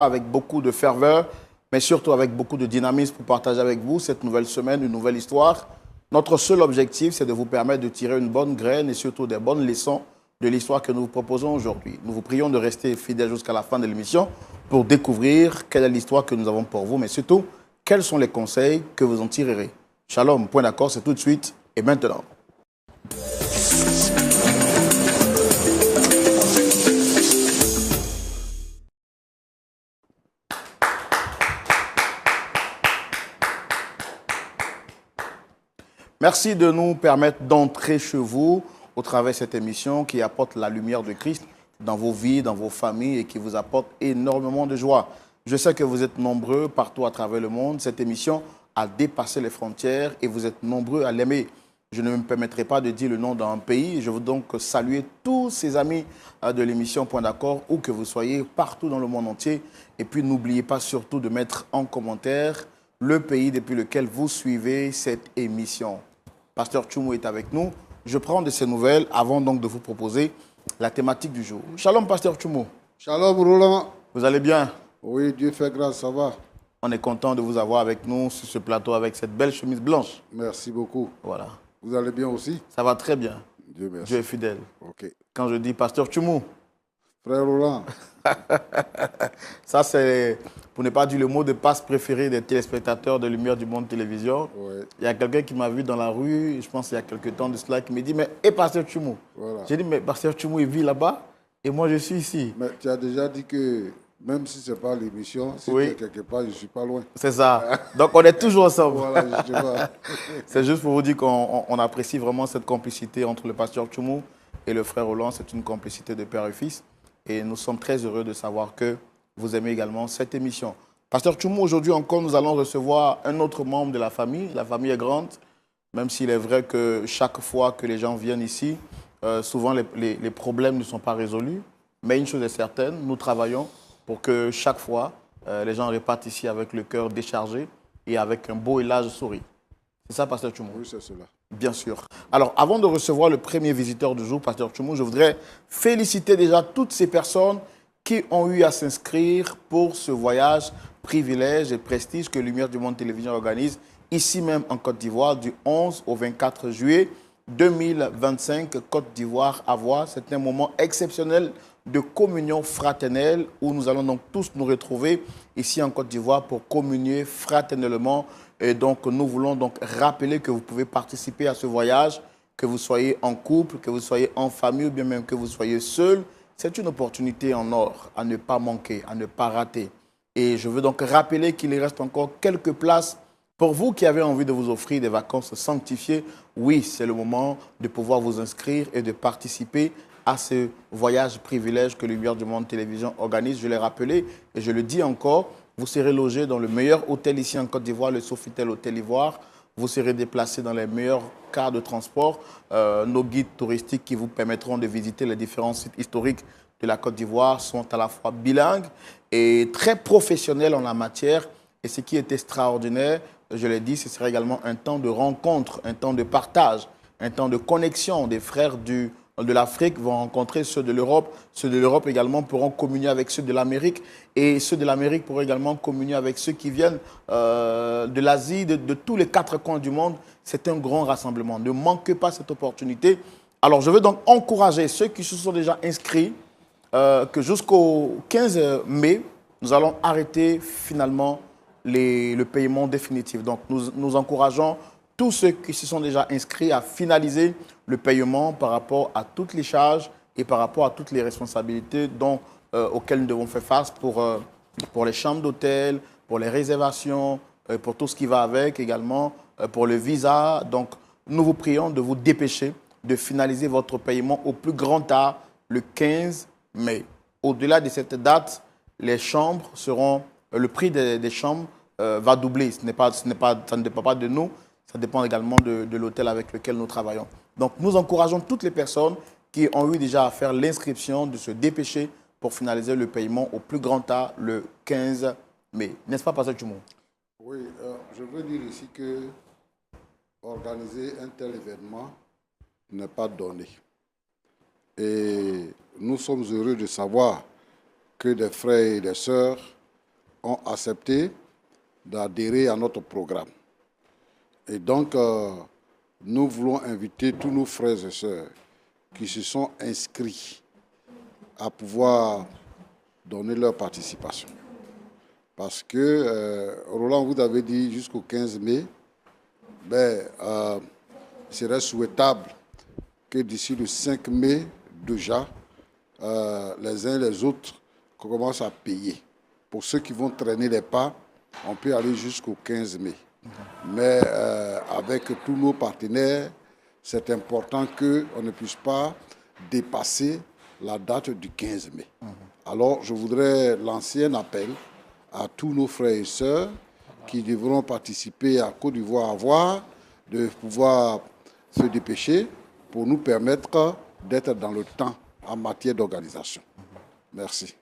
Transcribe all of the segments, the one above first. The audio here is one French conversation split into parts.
avec beaucoup de ferveur, mais surtout avec beaucoup de dynamisme pour partager avec vous cette nouvelle semaine, une nouvelle histoire. Notre seul objectif, c'est de vous permettre de tirer une bonne graine et surtout des bonnes leçons de l'histoire que nous vous proposons aujourd'hui. Nous vous prions de rester fidèles jusqu'à la fin de l'émission pour découvrir quelle est l'histoire que nous avons pour vous, mais surtout, quels sont les conseils que vous en tirerez. Shalom, point d'accord, c'est tout de suite et maintenant. Merci de nous permettre d'entrer chez vous au travers de cette émission qui apporte la lumière de Christ dans vos vies, dans vos familles et qui vous apporte énormément de joie. Je sais que vous êtes nombreux partout à travers le monde. Cette émission a dépassé les frontières et vous êtes nombreux à l'aimer. Je ne me permettrai pas de dire le nom d'un pays. Je veux donc saluer tous ces amis de l'émission Point d'accord, où que vous soyez, partout dans le monde entier. Et puis n'oubliez pas surtout de mettre en commentaire le pays depuis lequel vous suivez cette émission. Pasteur Tchoumou est avec nous. Je prends de ses nouvelles avant donc de vous proposer la thématique du jour. Shalom, Pasteur Tchoumou. Shalom, Roland. Vous allez bien? Oui, Dieu fait grâce, ça va. On est content de vous avoir avec nous sur ce plateau avec cette belle chemise blanche. Merci beaucoup. Voilà. Vous allez bien aussi? Ça va très bien. Dieu merci. Dieu est fidèle. Ok. Quand je dis Pasteur Tchoumou, Frère Roland. ça c'est, pour ne pas dire le mot de passe préféré des téléspectateurs de Lumière du Monde Télévision. Ouais. Il y a quelqu'un qui m'a vu dans la rue, je pense il y a quelques temps de cela, qui me dit, mais et Pasteur Tchoumou? Voilà. J'ai dit, mais Pasteur Tchoumou, il vit là-bas et moi je suis ici. Mais tu as déjà dit que même si ce n'est pas l'émission, si Oui. tu es quelque part, je ne suis pas loin. C'est ça. Donc on est toujours ensemble. Voilà, je vois. C'est juste pour vous dire qu'on apprécie vraiment cette complicité entre le Pasteur Tchoumou et le frère Roland. C'est une complicité de père et fils. Et nous sommes très heureux de savoir que vous aimez également cette émission. Pasteur Tchoumou, aujourd'hui encore, nous allons recevoir un autre membre de la famille. La famille est grande, même s'il est vrai que chaque fois que les gens viennent ici, souvent les problèmes ne sont pas résolus. Mais une chose est certaine, nous travaillons pour que chaque fois, les gens repartent ici avec le cœur déchargé et avec un beau et large sourire. C'est ça, Pasteur Tchoumou? Oui, c'est cela. Bien sûr. Alors, avant de recevoir le premier visiteur du jour, Pasteur Tchoumou, je voudrais féliciter déjà toutes ces personnes qui ont eu à s'inscrire pour ce voyage, privilège et prestige que Lumière du Monde Télévision organise ici même en Côte d'Ivoire du 11 au 24 juillet 2025, Côte d'Ivoire à voir. C'est un moment exceptionnel de communion fraternelle où nous allons donc tous nous retrouver ici en Côte d'Ivoire pour communier fraternellement. Et donc, nous voulons donc rappeler que vous pouvez participer à ce voyage, que vous soyez en couple, que vous soyez en famille ou bien même que vous soyez seul. C'est une opportunité en or à ne pas manquer, à ne pas rater. Et je veux donc rappeler qu'il reste encore quelques places pour vous qui avez envie de vous offrir des vacances sanctifiées. Oui, c'est le moment de pouvoir vous inscrire et de participer à ce voyage privilège que Lumière du Monde Télévision organise. Je l'ai rappelé et je le dis encore. Vous serez logé dans le meilleur hôtel ici en Côte d'Ivoire, le Sofitel Hôtel Ivoire. Vous serez déplacé dans les meilleurs cars de transport. Nos guides touristiques qui vous permettront de visiter les différents sites historiques de la Côte d'Ivoire sont à la fois bilingues et très professionnels en la matière. Et ce qui est extraordinaire, je l'ai dit, ce sera également un temps de rencontre, un temps de partage, un temps de connexion. Des frères de l'Afrique vont rencontrer ceux de l'Europe. Ceux de l'Europe également pourront communier avec ceux de l'Amérique. Et ceux de l'Amérique pourront également communier avec ceux qui viennent de l'Asie, de tous les quatre coins du monde. C'est un grand rassemblement. Ne manquez pas cette opportunité. Alors, je veux donc encourager ceux qui se sont déjà inscrits que jusqu'au 15 mai, nous allons arrêter finalement le paiement définitif. Donc, nous encourageons tous ceux qui se sont déjà inscrits à finaliser le paiement par rapport à toutes les charges et par rapport à toutes les responsabilités auxquelles nous devons faire face pour les chambres d'hôtel, pour les réservations, pour tout ce qui va avec également, pour le visa. Donc, nous vous prions de vous dépêcher de finaliser votre paiement au plus grand tard le 15 mai. Au-delà de cette date, les chambres seront, le prix des chambres va doubler. Ça ne dépend pas de nous. Ça dépend également de l'hôtel avec lequel nous travaillons. Donc, nous encourageons toutes les personnes qui ont eu déjà à faire l'inscription de se dépêcher pour finaliser le paiement au plus grand tard le 15 mai. N'est-ce pas, Pasteur Tchoumou? Oui, je veux dire ici que organiser un tel événement n'est pas donné. Et nous sommes heureux de savoir que des frères et des sœurs ont accepté d'adhérer à notre programme. Et donc, nous voulons inviter tous nos frères et sœurs qui se sont inscrits à pouvoir donner leur participation. Parce que, Roland, vous avez dit jusqu'au 15 mai, il serait souhaitable que d'ici le 5 mai, déjà, les uns et les autres commencent à payer. Pour ceux qui vont traîner les pas, on peut aller jusqu'au 15 mai. Mais avec tous nos partenaires, c'est important qu'on ne puisse pas dépasser la date du 15 mai. Alors, je voudrais lancer un appel à tous nos frères et sœurs qui devront participer à Côte d'Ivoire à voir, de pouvoir se dépêcher pour nous permettre d'être dans le temps en matière d'organisation. Merci.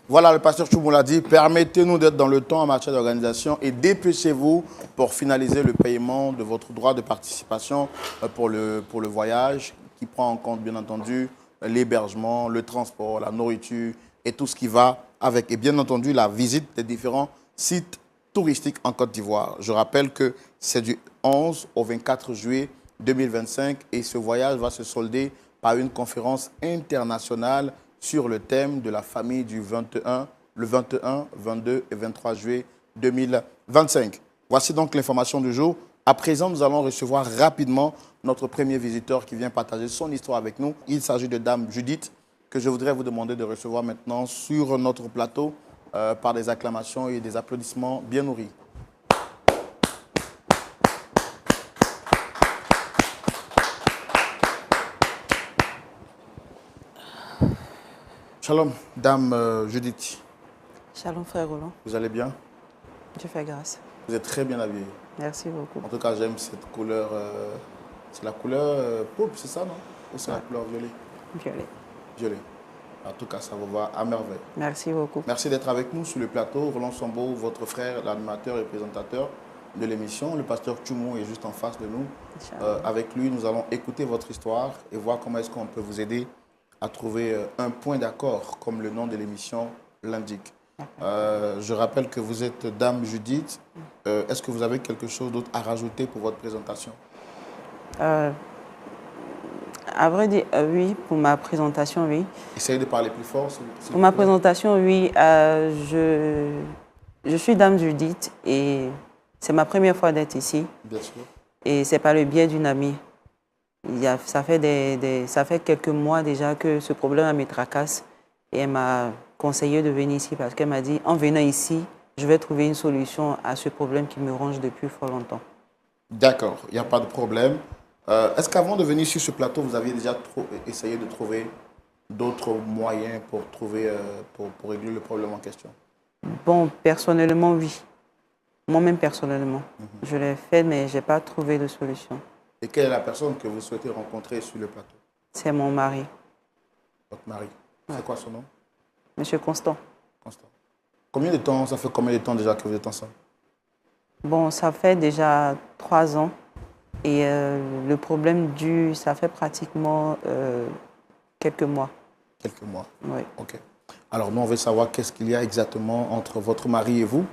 Voilà, le pasteur Tchoumou l'a dit, permettez-nous d'être dans le temps en matière d'organisation et dépêchez-vous pour finaliser le paiement de votre droit de participation pour le voyage qui prend en compte, bien entendu, l'hébergement, le transport, la nourriture et tout ce qui va avec. Et bien entendu, la visite des différents sites touristiques en Côte d'Ivoire. Je rappelle que c'est du 11 au 24 juillet 2025 et ce voyage va se solder par une conférence internationale sur le thème de la famille le 21, 22 et 23 juillet 2025. Voici donc l'information du jour. À présent, nous allons recevoir rapidement notre premier visiteur qui vient partager son histoire avec nous. Il s'agit de Dame Judith, que je voudrais vous demander de recevoir maintenant sur notre plateau par des acclamations et des applaudissements bien nourris. Shalom, Dame Judith. Shalom, frère Roland. Vous allez bien? Dieu fait grâce. Vous êtes très bien habillé. Merci beaucoup. En tout cas, j'aime cette couleur. C'est la couleur pourpre, c'est ça, non? Ou c'est la couleur violet? Violet. Violet. En tout cas, ça vous va à merveille. Merci beaucoup. Merci d'être avec nous sur le plateau. Roland Sambo, votre frère, l'animateur et présentateur de l'émission. Le pasteur Tchoumou est juste en face de nous. Avec lui, nous allons écouter votre histoire et voir comment est-ce qu'on peut vous aider à trouver un point d'accord, comme le nom de l'émission l'indique. Je rappelle que vous êtes Dame Judith. Est-ce que vous avez quelque chose d'autre à rajouter pour votre présentation? À vrai dire, oui, pour ma présentation, oui. Essayez de parler plus fort. Pour ma présentation, oui. Je suis Dame Judith et c'est ma première fois d'être ici. Bien sûr. Et c'est par le biais d'une amie. Ça fait quelques mois déjà que ce problème me tracasse et elle m'a conseillé de venir ici parce qu'elle m'a dit, en venant ici, je vais trouver une solution à ce problème qui me ronge depuis fort longtemps. D'accord, il n'y a pas de problème. Est-ce qu'avant de venir sur ce plateau, vous aviez déjà essayé de trouver d'autres moyens pour régler le problème en question? Bon, personnellement, oui. Moi-même, personnellement. Je l'ai fait, mais je n'ai pas trouvé de solution. Et quelle est la personne que vous souhaitez rencontrer sur le plateau? C'est mon mari. Votre mari? C'est quoi son nom? Monsieur Constant. Constant. Combien de temps, ça fait combien de temps déjà que vous êtes ensemble? Bon, ça fait déjà 3 ans. Et le problème ça fait pratiquement quelques mois. Quelques mois? Oui. OK. Alors, nous, on veut savoir qu'est-ce qu'il y a exactement entre votre mari et vous.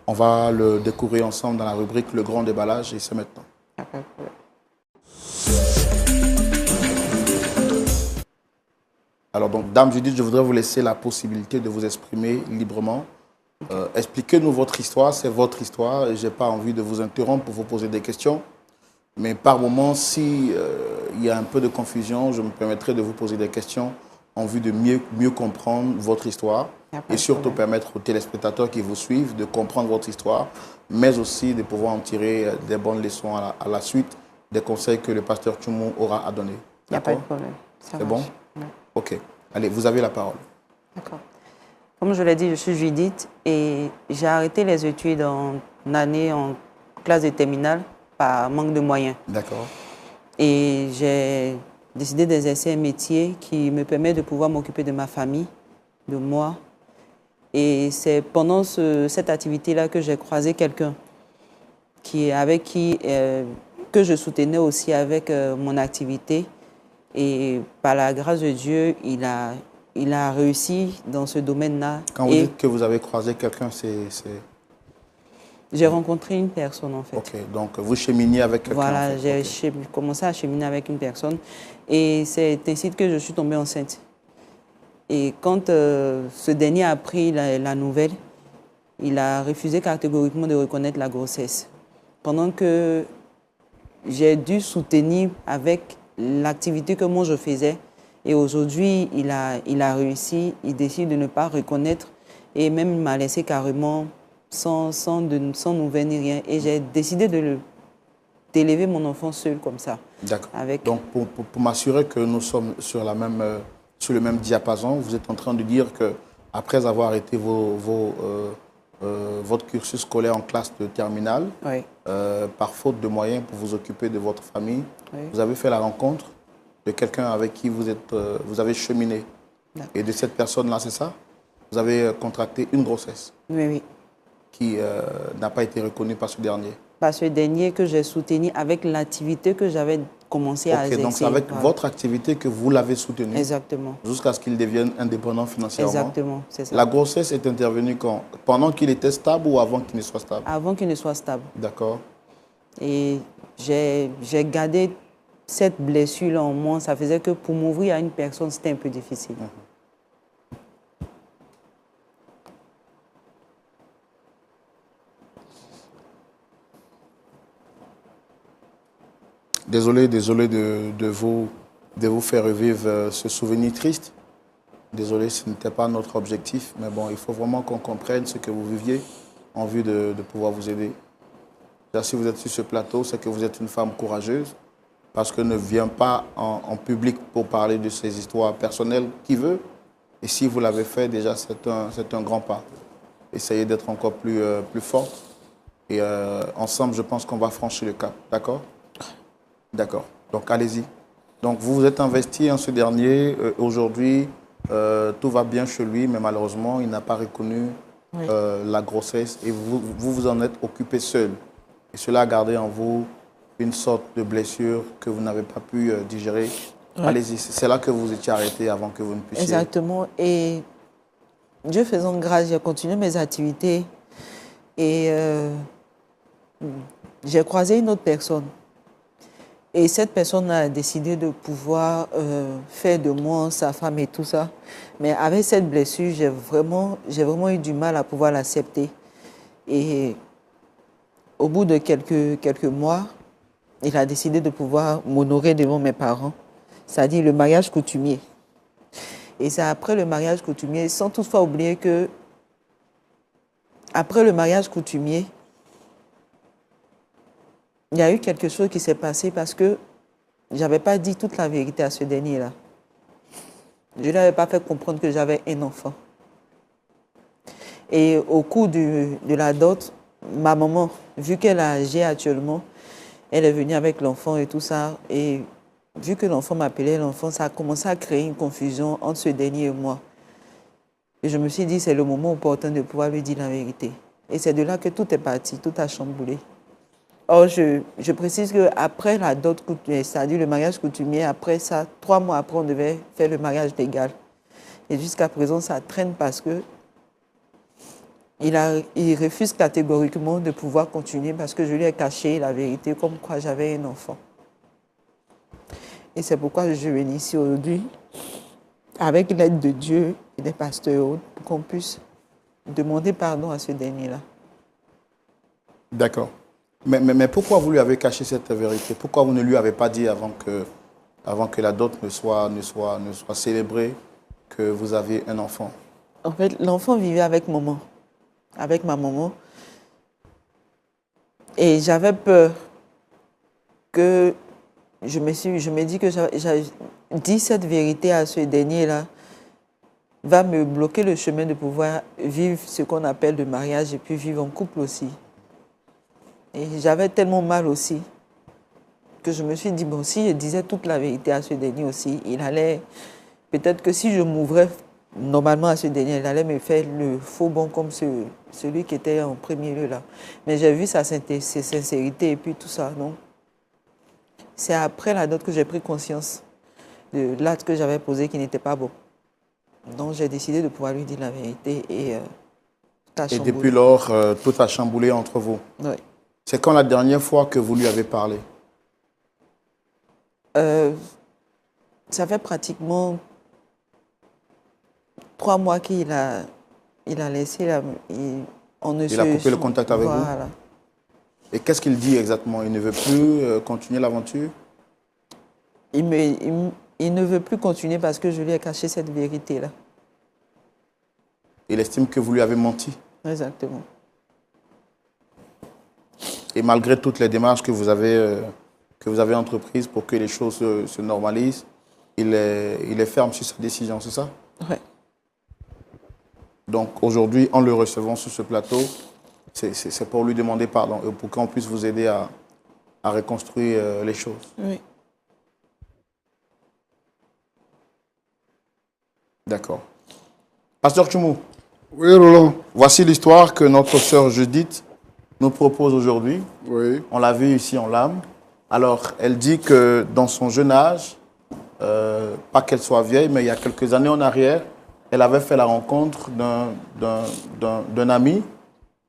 On va le découvrir ensemble dans la rubrique Le Grand Déballage et c'est maintenant. D'accord. Alors, donc, Dame Judith, je voudrais vous laisser la possibilité de vous exprimer librement. Expliquez-nous votre histoire, c'est votre histoire et je n'ai pas envie de vous interrompre pour vous poser des questions. Mais par moment, s'il y a un peu de confusion, je me permettrai de vous poser des questions en vue de mieux comprendre votre histoire et surtout permettre aux téléspectateurs qui vous suivent de comprendre votre histoire, mais aussi de pouvoir en tirer des bonnes leçons à la suite des conseils que le pasteur Tchoumou aura à donner. Il n'y a pas de problème. C'est bon? Oui. OK. Allez, vous avez la parole. D'accord. Comme je l'ai dit, je suis Judith et j'ai arrêté les études en année en classe de terminale par manque de moyens. D'accord. Et j'ai décidé d'exercer un métier qui me permet de pouvoir m'occuper de ma famille, de moi. Et c'est pendant cette activité-là que j'ai croisé quelqu'un que je soutenais aussi avec mon activité. Et par la grâce de Dieu, il a il a réussi dans ce domaine-là. Quand vous dites que vous avez croisé quelqu'un, c'est... J'ai rencontré une personne, en fait. Ok, donc vous cheminiez avec quelqu'un. Voilà, en fait. j'ai commencé à cheminer avec une personne. Et c'est ainsi que je suis tombée enceinte. Et quand ce dernier a appris la nouvelle, il a refusé catégoriquement de reconnaître la grossesse. Pendant que j'ai dû soutenir avec l'activité que moi je faisais. Et aujourd'hui, il a réussi, il décide de ne pas reconnaître. Et même il m'a laissé carrément sans nouvelles ni rien. Et j'ai décidé d'élever mon enfant seul comme ça. D'accord. Avec... Donc, pour m'assurer que nous sommes sur le même diapason, vous êtes en train de dire qu'après avoir arrêté votre cursus scolaire en classe de terminale, Oui. par faute de moyens pour vous occuper de votre famille, Oui. vous avez fait la rencontre de quelqu'un avec qui vous avez cheminé. Et de cette personne-là, c'est ça? Vous avez contracté une grossesse? Oui, oui. Qui n'a pas été reconnue par ce dernier? Par ce dernier que j'ai soutenu avec l'activité que j'avais commencé à exercer. Donc c'est avec votre activité que vous l'avez soutenu? Exactement. Jusqu'à ce qu'il devienne indépendant financièrement? Exactement, c'est ça. La grossesse est intervenue quand? Pendant qu'il était stable ou avant qu'il ne soit stable? Avant qu'il ne soit stable. D'accord. Et j'ai gardé cette blessure-là en moi. Ça faisait que pour m'ouvrir à une personne, c'était un peu difficile. Désolé de vous faire revivre ce souvenir triste. Désolé, ce n'était pas notre objectif. Mais bon, il faut vraiment qu'on comprenne ce que vous viviez en vue de pouvoir vous aider. Là, si vous êtes sur ce plateau, c'est que vous êtes une femme courageuse. Parce que ne vient pas en public pour parler de ses histoires personnelles qui veut. Et si vous l'avez fait, déjà, c'est un grand pas. Essayez d'être encore plus forte. Et ensemble, je pense qu'on va franchir le cap. D'accord? D'accord. Donc, allez-y. Donc, vous vous êtes investi en ce dernier. Aujourd'hui, tout va bien chez lui, mais malheureusement, il n'a pas reconnu la grossesse. Et vous en êtes occupé seul. Et cela a gardé en vous une sorte de blessure que vous n'avez pas pu digérer. Ouais. Allez-y. C'est là que vous étiez arrêté avant que vous ne puissiez... Exactement. Et Dieu faisant grâce, j'ai continué mes activités. Et j'ai croisé une autre personne. Et cette personne a décidé de pouvoir faire de moi sa femme et tout ça. Mais avec cette blessure, j'ai vraiment eu du mal à pouvoir l'accepter. Et au bout de quelques mois, il a décidé de pouvoir m'honorer devant mes parents. C'est-à-dire le mariage coutumier. Et c'est après le mariage coutumier, sans toutefois oublier que après le mariage coutumier, il y a eu quelque chose qui s'est passé parce que je n'avais pas dit toute la vérité à ce dernier-là. Je ne lui avais pas fait comprendre que j'avais un enfant. Et au cours de la dot, ma maman, vu qu'elle a âgé actuellement, elle est venue avec l'enfant et tout ça. Et vu que l'enfant m'appelait l'enfant, ça a commencé à créer une confusion entre ce dernier et moi. Et je me suis dit, c'est le moment opportun de pouvoir lui dire la vérité. Et c'est de là que tout est parti, tout a chamboulé. Or, je précise qu'après la dot coutumière, c'est-à-dire le mariage coutumier, après ça, 3 mois après, on devait faire le mariage légal. Et jusqu'à présent, ça traîne parce que il refuse catégoriquement de pouvoir continuer parce que je lui ai caché la vérité comme quoi j'avais un enfant. Et c'est pourquoi je suis venue ici aujourd'hui, avec l'aide de Dieu et des pasteurs, pour qu'on puisse demander pardon à ce dernier-là. D'accord. Mais pourquoi vous lui avez caché cette vérité? Pourquoi vous ne lui avez pas dit avant que la dot ne soit célébrée que vous aviez un enfant? En fait, l'enfant vivait avec maman, avec ma maman. Et j'avais peur que je me dis que j'ai dit cette vérité à ce dernier-là va me bloquer le chemin de pouvoir vivre ce qu'on appelle le mariage et puis vivre en couple aussi. Et j'avais tellement mal aussi que je me suis dit, bon, si je disais toute la vérité à ce dernier aussi, il allait, peut-être que si je m'ouvrais normalement à ce dernier, il allait me faire le faux bon comme celui qui était en premier lieu là. Mais j'ai vu sa sincérité et puis tout ça, non. C'est après la dot que j'ai pris conscience de l'acte que j'avais posé qui n'était pas bon. Donc j'ai décidé de pouvoir lui dire la vérité et tout a Et chamboulé. depuis lors, tout a chamboulé entre vous. Oui. C'est quand la dernière fois que vous lui avez parlé? Ça fait pratiquement 3 mois qu'il a laissé Il a coupé le contact avec vous? Voilà. Et qu'est-ce qu'il dit exactement? Il ne veut plus continuer l'aventure? Il ne veut plus continuer parce que je lui ai caché cette vérité-là. Il estime que vous lui avez menti? Exactement. Et malgré toutes les démarches que vous avez entreprises pour que les choses se normalisent, il est ferme sur sa décision, c'est ça? Oui. Donc aujourd'hui, en le recevant sur ce plateau, c'est pour lui demander pardon et pour qu'on puisse vous aider à reconstruire les choses. Oui. D'accord. Pasteur Tchoumou. Oui, Roland. Voici l'histoire que notre sœur Judith nous propose aujourd'hui. Oui. On l'a vu ici en l'âme. Alors, elle dit que dans son jeune âge, pas qu'elle soit vieille, mais il y a quelques années en arrière, elle avait fait la rencontre d'un ami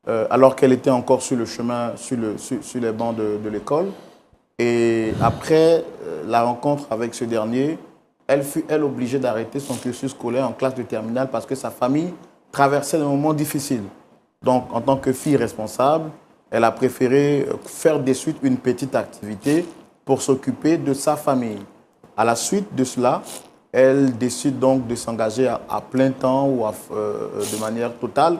alors qu'elle était encore sur le chemin, sur les bancs de l'école. Et après la rencontre avec ce dernier, elle fut, elle, obligée d'arrêter son cursus scolaire en classe de terminale parce que sa famille traversait des moments difficiles. Donc, en tant que fille responsable, elle a préféré faire de suite une petite activité pour s'occuper de sa famille. À la suite de cela, elle décide donc de s'engager à plein temps ou de manière totale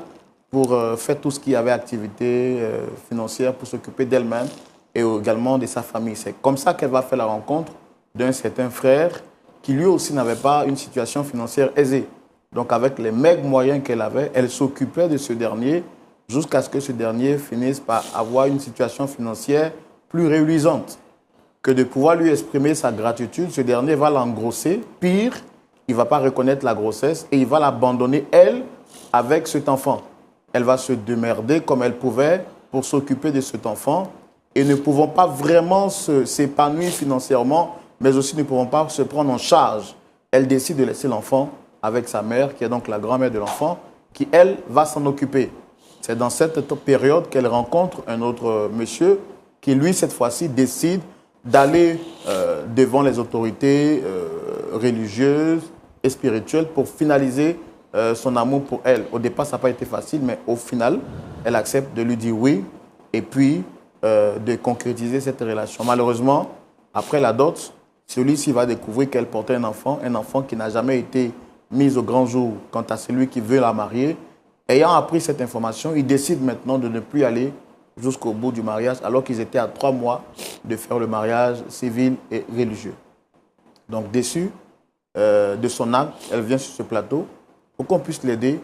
pour faire tout ce qui avait activité financière pour s'occuper d'elle-même et également de sa famille. C'est comme ça qu'elle va faire la rencontre d'un certain frère qui lui aussi n'avait pas une situation financière aisée. Donc avec les maigres moyens qu'elle avait, elle s'occupait de ce dernier jusqu'à ce que ce dernier finisse par avoir une situation financière plus réalisante. Que de pouvoir lui exprimer sa gratitude, ce dernier va l'engrosser. Pire, il ne va pas reconnaître la grossesse et il va l'abandonner, elle, avec cet enfant. Elle va se démerder comme elle pouvait pour s'occuper de cet enfant et ne pouvant pas vraiment s'épanouir financièrement, mais aussi ne pouvant pas se prendre en charge. Elle décide de laisser l'enfant avec sa mère, qui est donc la grand-mère de l'enfant, qui, elle, va s'en occuper. C'est dans cette période qu'elle rencontre un autre monsieur qui, lui, cette fois-ci, décide d'aller devant les autorités religieuses et spirituelles pour finaliser son amour pour elle. Au départ, ça n'a pas été facile, mais au final, elle accepte de lui dire oui et puis de concrétiser cette relation. Malheureusement, après la dot, celui-ci va découvrir qu'elle portait un enfant qui n'a jamais été mis au grand jour quant à celui qui veut la marier. Ayant appris cette information, il décide maintenant de ne plus aller jusqu'au bout du mariage, alors qu'ils étaient à 3 mois de faire le mariage civil et religieux. Donc, déçue de son acte, elle vient sur ce plateau pour qu'on puisse l'aider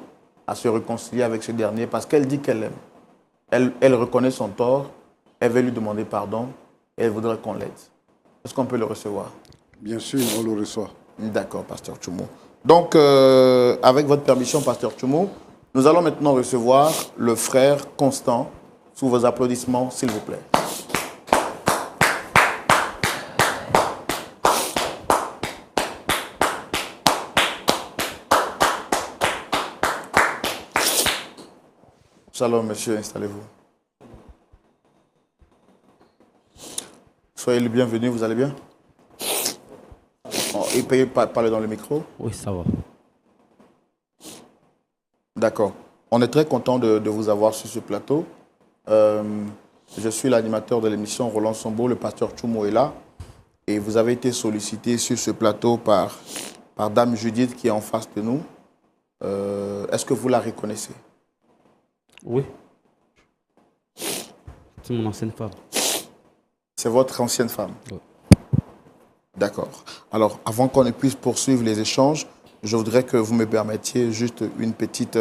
à se réconcilier avec ce dernier, parce qu'elle dit qu'elle l'aime. Elle reconnaît son tort, elle veut lui demander pardon, et elle voudrait qu'on l'aide. Est-ce qu'on peut le recevoir? Bien sûr, on le reçoit. D'accord, Pasteur Tchoumou. Donc, avec votre permission, Pasteur Tchoumou, nous allons maintenant recevoir le frère Constant. Sous vos applaudissements, s'il vous plaît. Shalom, monsieur, installez-vous. Soyez le bienvenu, vous allez bien? Et payez parler dans le micro? Oui, ça va. D'accord. On est très content de vous avoir sur ce plateau. Je suis l'animateur de l'émission Roland Sombo, le pasteur Tchoumou est là. Et vous avez été sollicité sur ce plateau par Dame Judith qui est en face de nous. Est-ce que vous la reconnaissez? Oui. C'est mon ancienne femme. C'est votre ancienne femme? Oui. D'accord. Alors, avant qu'on ne puisse poursuivre les échanges, je voudrais que vous me permettiez juste une petite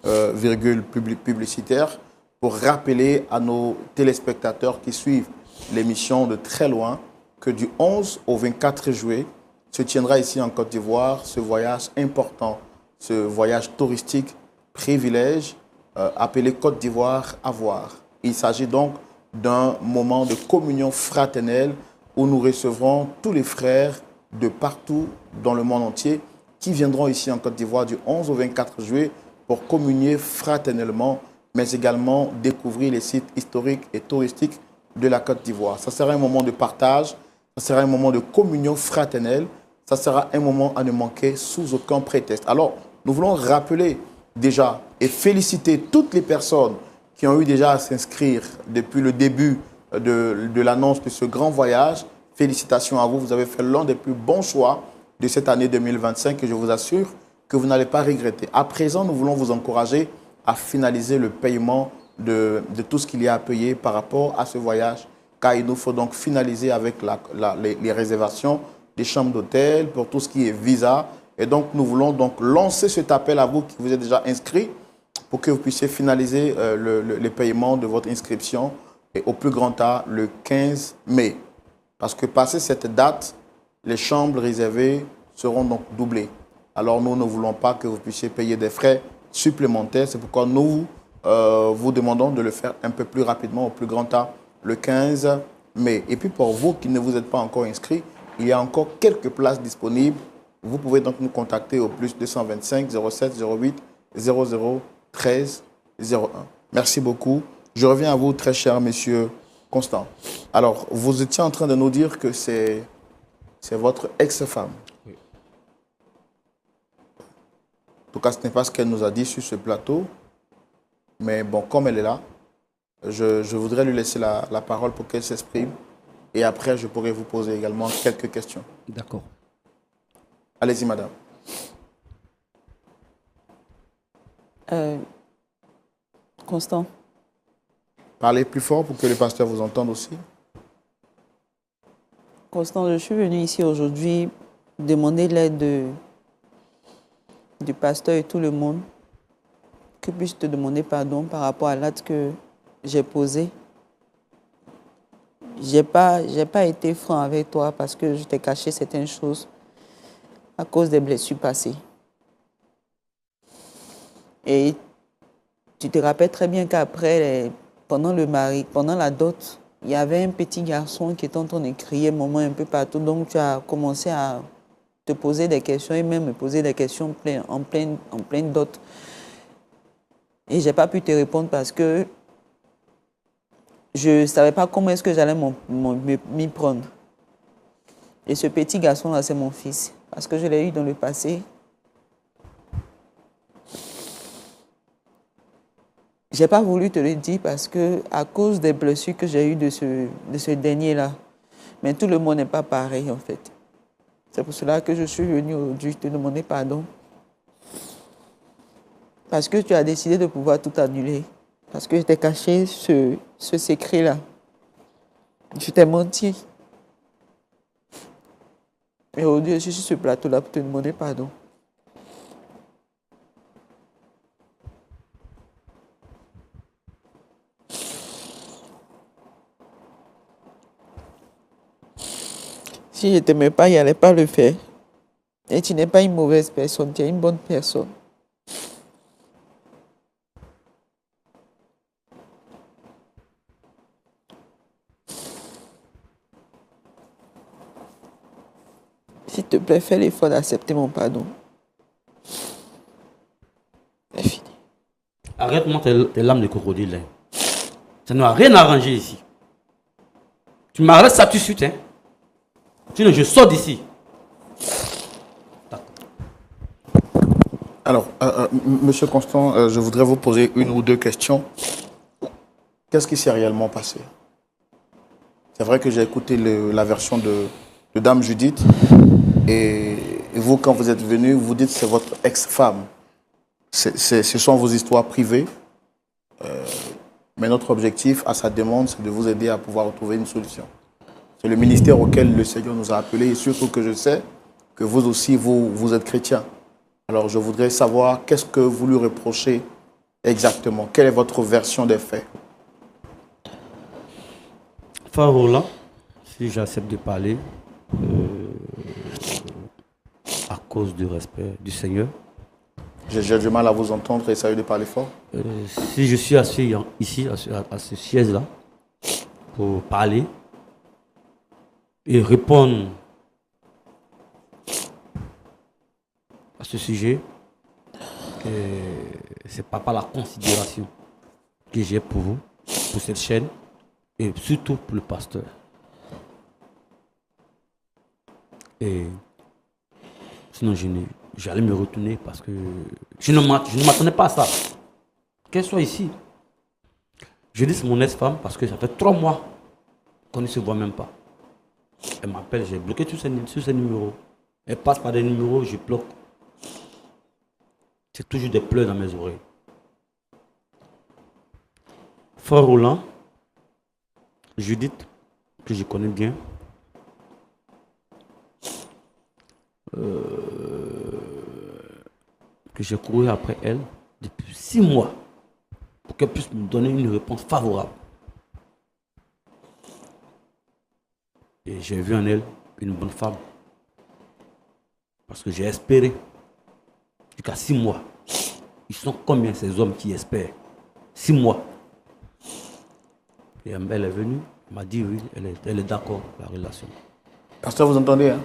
virgule publicitaire pour rappeler à nos téléspectateurs qui suivent l'émission de très loin que du 11 au 24 juillet se tiendra ici en Côte d'Ivoire ce voyage important, ce voyage touristique privilège appelé Côte d'Ivoire à voir. Il s'agit donc d'un moment de communion fraternelle où nous recevrons tous les frères de partout dans le monde entier qui viendront ici en Côte d'Ivoire du 11 au 24 juillet pour communier fraternellement, mais également découvrir les sites historiques et touristiques de la Côte d'Ivoire. Ça sera un moment de partage, ça sera un moment de communion fraternelle, ça sera un moment à ne manquer sous aucun prétexte. Alors, nous voulons rappeler déjà et féliciter toutes les personnes qui ont eu déjà à s'inscrire depuis le début de l'annonce de ce grand voyage. Félicitations à vous, vous avez fait l'un des plus bons choix de cette année 2025 et je vous assure que vous n'allez pas regretter. À présent, nous voulons vous encourager à finaliser le paiement de tout ce qu'il y a à payer par rapport à ce voyage, car il nous faut donc finaliser avec les réservations des chambres d'hôtel pour tout ce qui est visa. Et donc, nous voulons donc lancer cet appel à vous qui vous êtes déjà inscrits pour que vous puissiez finaliser les paiements de votre inscription et au plus grand tard le 15 mai. Parce que passé cette date, les chambres réservées seront donc doublées. Alors nous ne voulons pas que vous puissiez payer des frais supplémentaires. C'est pourquoi nous vous demandons de le faire un peu plus rapidement, au plus grand tard, le 15 mai. Et puis pour vous qui ne vous êtes pas encore inscrits, il y a encore quelques places disponibles. Vous pouvez donc nous contacter au plus 225 07 08 00 13 01. Merci beaucoup. Je reviens à vous, très cher monsieur Constant. Alors, vous étiez en train de nous dire que c'est votre ex-femme. Oui. En tout cas, ce n'est pas ce qu'elle nous a dit sur ce plateau. Mais bon, comme elle est là, je voudrais lui laisser la parole pour qu'elle s'exprime. Et après, je pourrai vous poser également quelques questions. D'accord. Allez-y, madame. Constant, Parlez plus fort pour que le pasteur vous entende aussi. Constant, je suis venu ici aujourd'hui demander l'aide du pasteur et tout le monde, que puisse te demander pardon par rapport à l'acte que j'ai posé. J'ai pas été franc avec toi parce que je t'ai caché certaines choses à cause des blessures passées. Et tu te rappelles très bien qu'après, pendant la dot, il y avait un petit garçon qui était en train de crier maman un peu partout. Donc tu as commencé à te poser des questions et même me poser des questions en pleine dot. Et je n'ai pas pu te répondre parce que je ne savais pas comment est-ce que j'allais m'y prendre. Et ce petit garçon-là, c'est mon fils. Parce que je l'ai eu dans le passé. Je n'ai pas voulu te le dire parce que, à cause des blessures que j'ai eues de ce dernier-là, mais tout le monde n'est pas pareil en fait. C'est pour cela que je suis venue aujourd'hui te demander pardon. Parce que tu as décidé de pouvoir tout annuler. Parce que je t'ai caché ce secret-là. Je t'ai menti. Et aujourd'hui, je suis sur ce plateau-là pour te demander pardon. Si je ne t'aimais pas, il n'allait pas le faire. Et tu n'es pas une mauvaise personne, tu es une bonne personne. S'il te plaît, fais l'effort d'accepter mon pardon. C'est fini. Arrête-moi tes lames de crocodile. Hein. Ça n'a rien arrangé ici. Tu m'arrêtes ça tout de suite. Hein. Sinon, je sors d'ici. Alors, monsieur Constant, je voudrais vous poser une ou deux questions. Qu'est-ce qui s'est réellement passé? C'est vrai que j'ai écouté la version de Dame Judith. Et vous, quand vous êtes venu, vous dites que c'est votre ex-femme. Ce sont vos histoires privées. Mais notre objectif, à sa demande, c'est de vous aider à pouvoir trouver une solution. C'est le ministère auquel le Seigneur nous a appelés. Et surtout que je sais que vous aussi, vous êtes chrétien. Alors, je voudrais savoir qu'est-ce que vous lui reprochez exactement. Quelle est votre version des faits? Farola, si j'accepte de parler, à cause du respect du Seigneur. J'ai du mal à vous entendre, essayez de parler fort. Si je suis assis ici, à ce siège-là, pour parler et répondre à ce sujet. C'est pas la considération que j'ai pour vous, pour cette chaîne, et surtout pour le pasteur. Et sinon, j'allais me retourner parce que je ne m'attendais pas à ça. Qu'elle soit ici. Je dis c'est mon ex-femme parce que ça fait 3 mois qu'on ne se voit même pas. Elle m'appelle, j'ai bloqué sur ses numéros. Elle passe par des numéros, je bloque. C'est toujours des pleurs dans mes oreilles. Frère Roland, Judith, que je connais bien, que j'ai couru après elle depuis 6 mois pour qu'elle puisse me donner une réponse favorable. Et j'ai vu en elle une bonne femme. Parce que j'ai espéré. Jusqu'à 6 mois. Ils sont combien ces hommes qui espèrent? 6 mois. Et elle est venue, elle m'a dit oui, elle est d'accord, la relation. Pasteur, vous entendez, hein?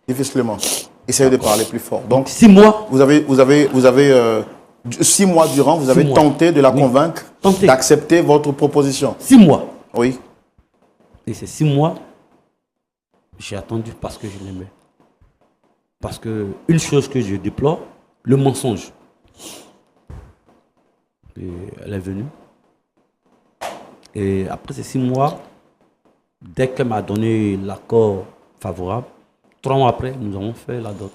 Difficilement. Essayez de parler plus fort. Donc, 6 mois. Vous avez 6 mois durant, vous avez tenté de la convaincre d'accepter votre proposition. 6 mois. Oui. Et ces 6 mois, j'ai attendu parce que je l'aimais. Parce que une chose que je déplore, le mensonge. Et elle est venue. Et après ces 6 mois, dès qu'elle m'a donné l'accord favorable, 3 mois après, nous avons fait la dot.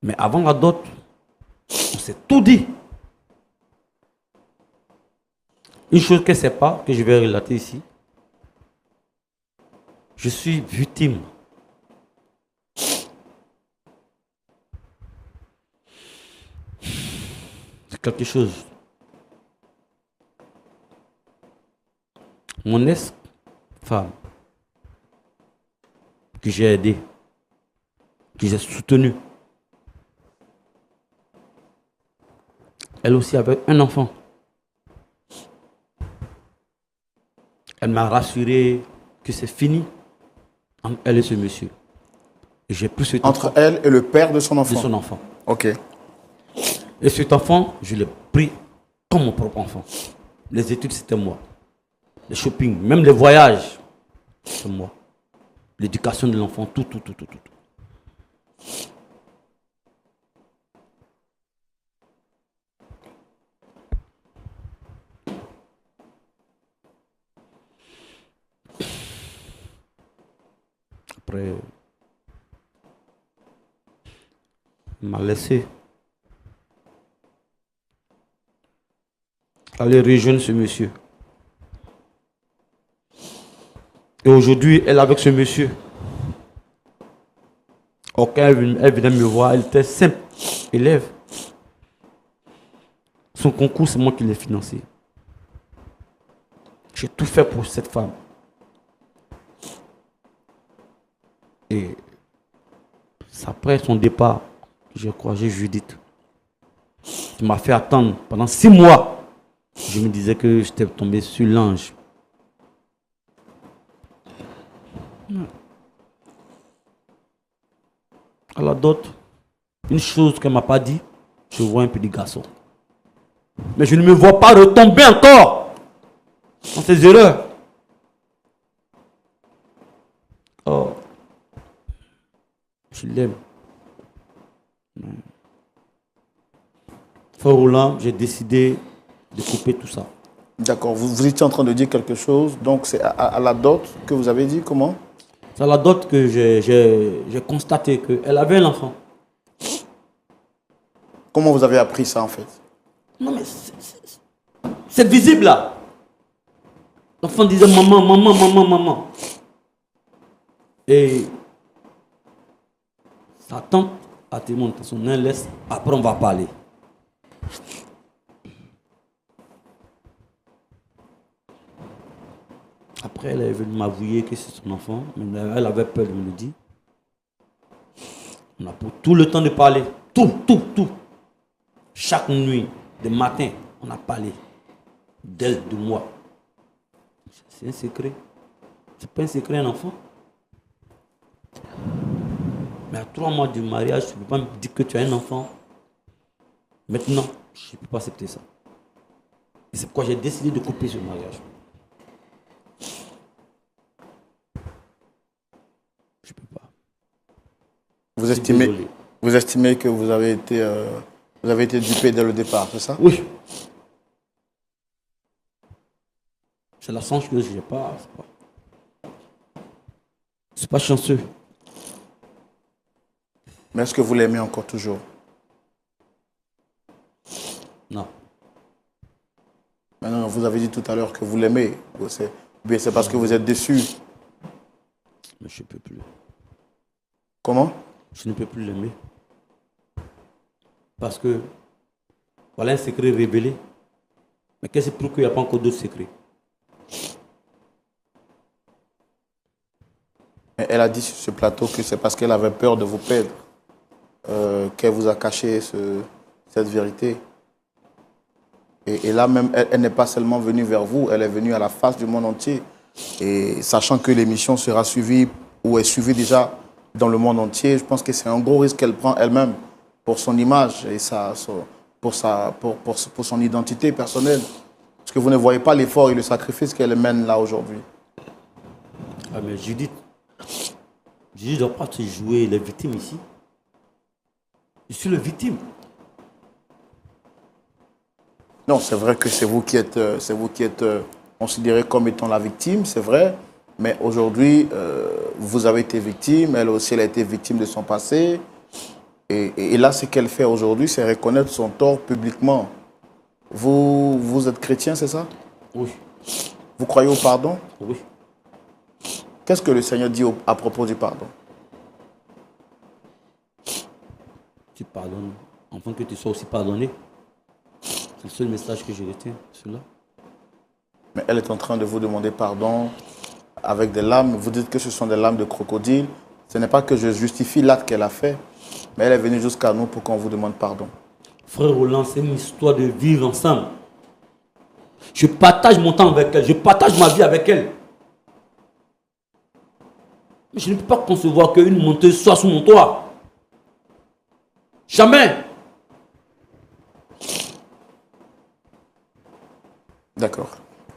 Mais avant la dot, on s'est tout dit. Une chose qu'elle ne sait pas, que je vais relater ici, je suis victime de quelque chose. Mon ex-femme, que j'ai aidée, que j'ai soutenue, elle aussi avait un enfant. Elle m'a rassuré que c'est fini entre elle et ce monsieur. Et j'ai pris cet enfant. Entre elle et le père de son enfant. De son enfant. Ok. Et cet enfant, je l'ai pris comme mon propre enfant. Les études, c'était moi. Le shopping, même les voyages, c'est moi. L'éducation de l'enfant, tout. Après, il m'a laissé aller rejoindre ce monsieur. Et aujourd'hui, elle est avec ce monsieur. Ok, elle venait me voir, elle était simple élève. Son concours, c'est moi qui l'ai financé. J'ai tout fait pour cette femme. Et après son départ, j'ai croisé Judith. Tu m'as fait attendre pendant 6 mois. Je me disais que j'étais tombé sur l'ange. À la dot, une chose qu'elle ne m'a pas dit, je vois un petit garçon. Mais je ne me vois pas retomber encore dans ces erreurs. Oh, je l'aime. Frère Roland, j'ai décidé de couper tout ça. D'accord. Vous étiez en train de dire quelque chose. Donc, c'est à la dot que vous avez dit comment? C'est à la dot que j'ai constaté qu'elle avait un enfant. Comment vous avez appris ça, en fait? Non, mais c'est visible, là. L'enfant disait maman. Et sa tante a témoigné son laisse. Après, on va parler. Après, elle est venue m'avouer que c'est son enfant, mais elle avait peur de me le dire. On a pris tout le temps de parler. Tout. Chaque nuit, de matin, on a parlé d'elle, de moi. C'est un secret. C'est pas un secret, un enfant. Mais à 3 mois du mariage, tu ne peux pas me dire que tu as un enfant. Maintenant, je ne peux pas accepter ça. Et c'est pourquoi j'ai décidé de couper ce mariage. Je ne peux pas. Vous estimez que vous avez été dupé dès le départ, c'est ça? Oui. C'est la chance que je n'ai pas. C'est pas chanceux. Mais est-ce que vous l'aimez encore toujours? Non. Non, vous avez dit tout à l'heure que vous l'aimez. C'est parce que vous êtes déçu. Mais je ne peux plus. Comment? Je ne peux plus l'aimer. Parce que, voilà un secret révélé. Mais qu'est-ce que c'est pour qu'il n'y a pas encore d'autres secrets? Elle a dit sur ce plateau que c'est parce qu'elle avait peur de vous perdre qu'elle vous a caché cette vérité. Et là même, elle n'est pas seulement venue vers vous, elle est venue à la face du monde entier. Et sachant que l'émission sera suivie ou est suivie déjà dans le monde entier, je pense que c'est un gros risque qu'elle prend elle-même pour son image et pour son identité personnelle. Parce que vous ne voyez pas l'effort et le sacrifice qu'elle mène là aujourd'hui. Ah mais Judith ne doit pas te jouer les victimes ici. Je suis le victime. Non, c'est vrai que c'est vous qui êtes considéré comme étant la victime, c'est vrai. Mais aujourd'hui, vous avez été victime, elle aussi, elle a été victime de son passé. Et là, ce qu'elle fait aujourd'hui, c'est reconnaître son tort publiquement. Vous êtes chrétien, c'est ça? Oui. Vous croyez au pardon? Oui. Qu'est-ce que le Seigneur dit à propos du pardon? Tu pardonnes, afin que tu sois aussi pardonné. C'est le seul message que je retiens, celui-là. Mais elle est en train de vous demander pardon avec des larmes. Vous dites que ce sont des larmes de crocodile. Ce n'est pas que je justifie l'acte qu'elle a fait, mais elle est venue jusqu'à nous pour qu'on vous demande pardon. Frère Roland, c'est une histoire de vivre ensemble. Je partage mon temps avec elle, je partage ma vie avec elle. Mais je ne peux pas concevoir qu'une monteuse soit sous mon toit. Jamais. D'accord.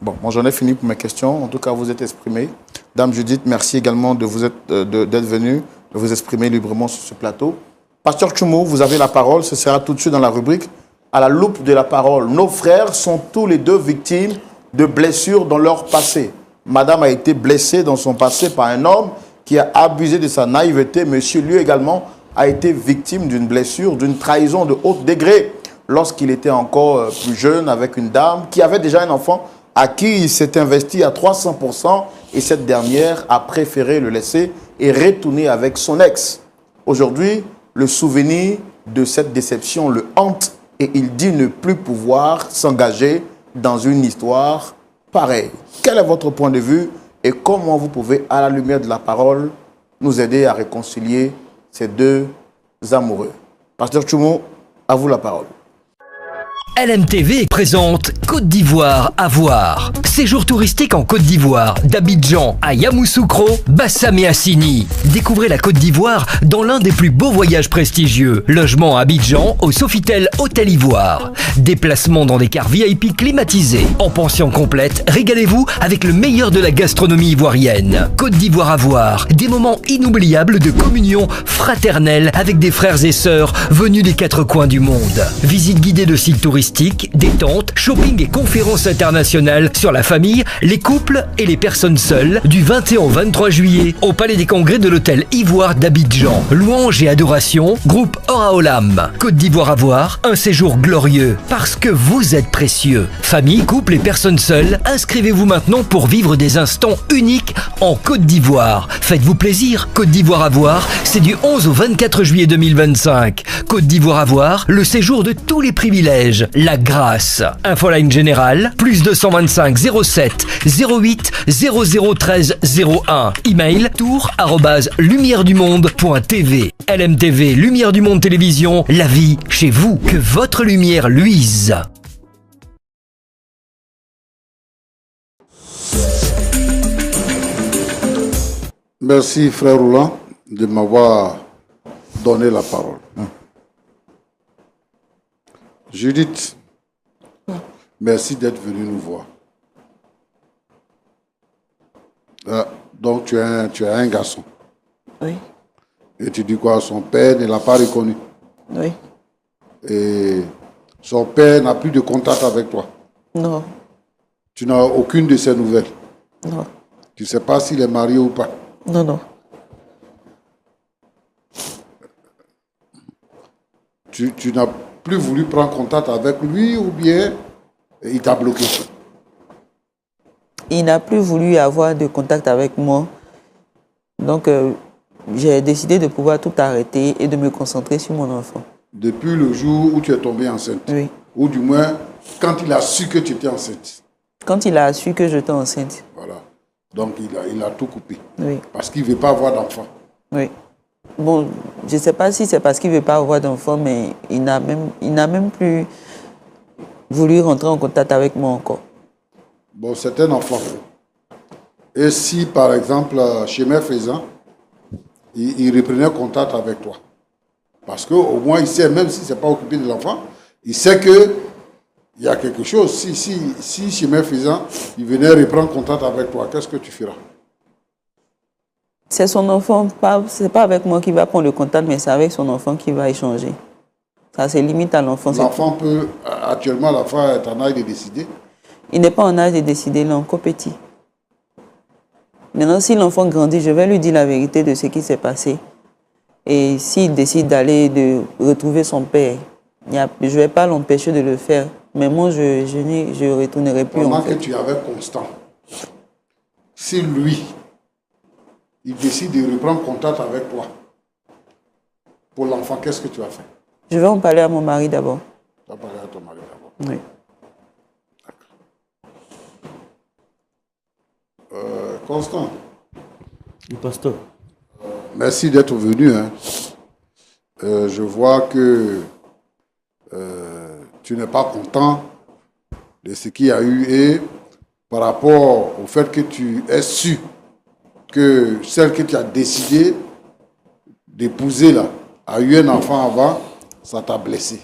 Bon, moi j'en ai fini pour mes questions. En tout cas, vous êtes exprimé. Dame Judith, merci également d'être venue, de vous exprimer librement sur ce plateau. Pasteur Tchoumou, vous avez la parole. Ce sera tout de suite dans la rubrique à la loupe de la parole. Nos frères sont tous les deux victimes de blessures dans leur passé. Madame a été blessée dans son passé par un homme qui a abusé de sa naïveté. Monsieur, lui également, a été victime d'une blessure, d'une trahison de haut degré lorsqu'il était encore plus jeune avec une dame qui avait déjà un enfant à qui il s'est investi à 300% et cette dernière a préféré le laisser et retourner avec son ex. Aujourd'hui, le souvenir de cette déception le hante et il dit ne plus pouvoir s'engager dans une histoire pareille. Quel est votre point de vue et comment vous pouvez, à la lumière de la parole, nous aider à réconcilier ces deux amoureux? Pasteur Tchoumou, à vous la parole. LMTV présente Côte d'Ivoire à voir. Séjour touristique en Côte d'Ivoire, d'Abidjan à Yamoussoukro, Bassam et Assini. Découvrez la Côte d'Ivoire dans l'un des plus beaux voyages prestigieux. Logement à Abidjan au Sofitel Hôtel Ivoire. Déplacement dans des cars VIP climatisés. En pension complète, régalez-vous avec le meilleur de la gastronomie ivoirienne. Côte d'Ivoire à voir. Des moments inoubliables de communion fraternelle avec des frères et sœurs venus des 4 coins du monde. Visite guidée de sites touristiques, détente, shopping et conférences internationales sur la famille, les couples et les personnes seules du 21 au 23 juillet au Palais des Congrès de l'Hôtel Ivoire d'Abidjan. Louange et adoration, groupe Oraolam. Côte d'Ivoire à voir, un séjour glorieux parce que vous êtes précieux. Famille, couple et personnes seules, inscrivez-vous maintenant pour vivre des instants uniques en Côte d'Ivoire. Faites-vous plaisir. Côte d'Ivoire à voir, c'est du 11 au 24 juillet 2025. Côte d'Ivoire à voir, le séjour de tous les privilèges. La grâce. Infoline générale, plus 225 07 08 0013 01. Email tour@lumièredumonde.tv. LMTV, Lumière du Monde Télévision, la vie chez vous. Que votre lumière luise. Merci frère Roland de m'avoir donner la parole. Judith, merci d'être venue nous voir. Donc tu as un garçon. Oui. Et tu dis quoi? Son père ne l'a pas reconnu. Oui. Et son père n'a plus de contact avec toi. Non. Tu n'as aucune de ses nouvelles. Non. Tu ne sais pas s'il est marié ou pas. Non, non. Tu n'as plus voulu prendre contact avec lui ou bien il t'a bloqué? Il n'a plus voulu avoir de contact avec moi. Donc, j'ai décidé de pouvoir tout arrêter et de me concentrer sur mon enfant. Depuis le jour où tu es tombée enceinte? Oui. Ou du moins, quand il a su que tu étais enceinte? Quand il a su que j'étais enceinte. Voilà. Donc, il a tout coupé. Oui. Parce qu'il ne veut pas avoir d'enfant. Oui. Bon, je ne sais pas si c'est parce qu'il ne veut pas avoir d'enfant, mais il n'a même plus voulu rentrer en contact avec moi encore. Bon, c'est un enfant. Et si, par exemple, chemin faisant, il reprenait contact avec toi? Parce qu'au moins, il sait, même s'il ne s'est pas occupé de l'enfant, il sait qu'il y a quelque chose. Si chemin faisant, il venait reprendre contact avec toi, qu'est-ce que tu feras? C'est son enfant, c'est pas avec moi qui va prendre le contact, mais c'est avec son enfant qui va échanger. Ça, c'est limite à l'enfant. L'enfant peut, actuellement, l'enfant est en âge de décider? Il n'est pas en âge de décider, il est encore petit. Maintenant, si l'enfant grandit, je vais lui dire la vérité de ce qui s'est passé. Et s'il décide de retrouver son père, je ne vais pas l'empêcher de le faire. Mais moi, je retournerai plus. Pendant que tu es avec Constant, si lui, il décide de reprendre contact avec toi, pour l'enfant, qu'est-ce que tu vas faire? Je vais en parler à mon mari d'abord. Tu vas parler à ton mari d'abord. Oui. Constant. Le pasteur. Merci d'être venu. Hein. Je vois que tu n'es pas content de ce qu'il y a eu et par rapport au fait que tu aies su que celle que tu as décidé d'épouser là a eu un enfant avant, ça t'a blessé.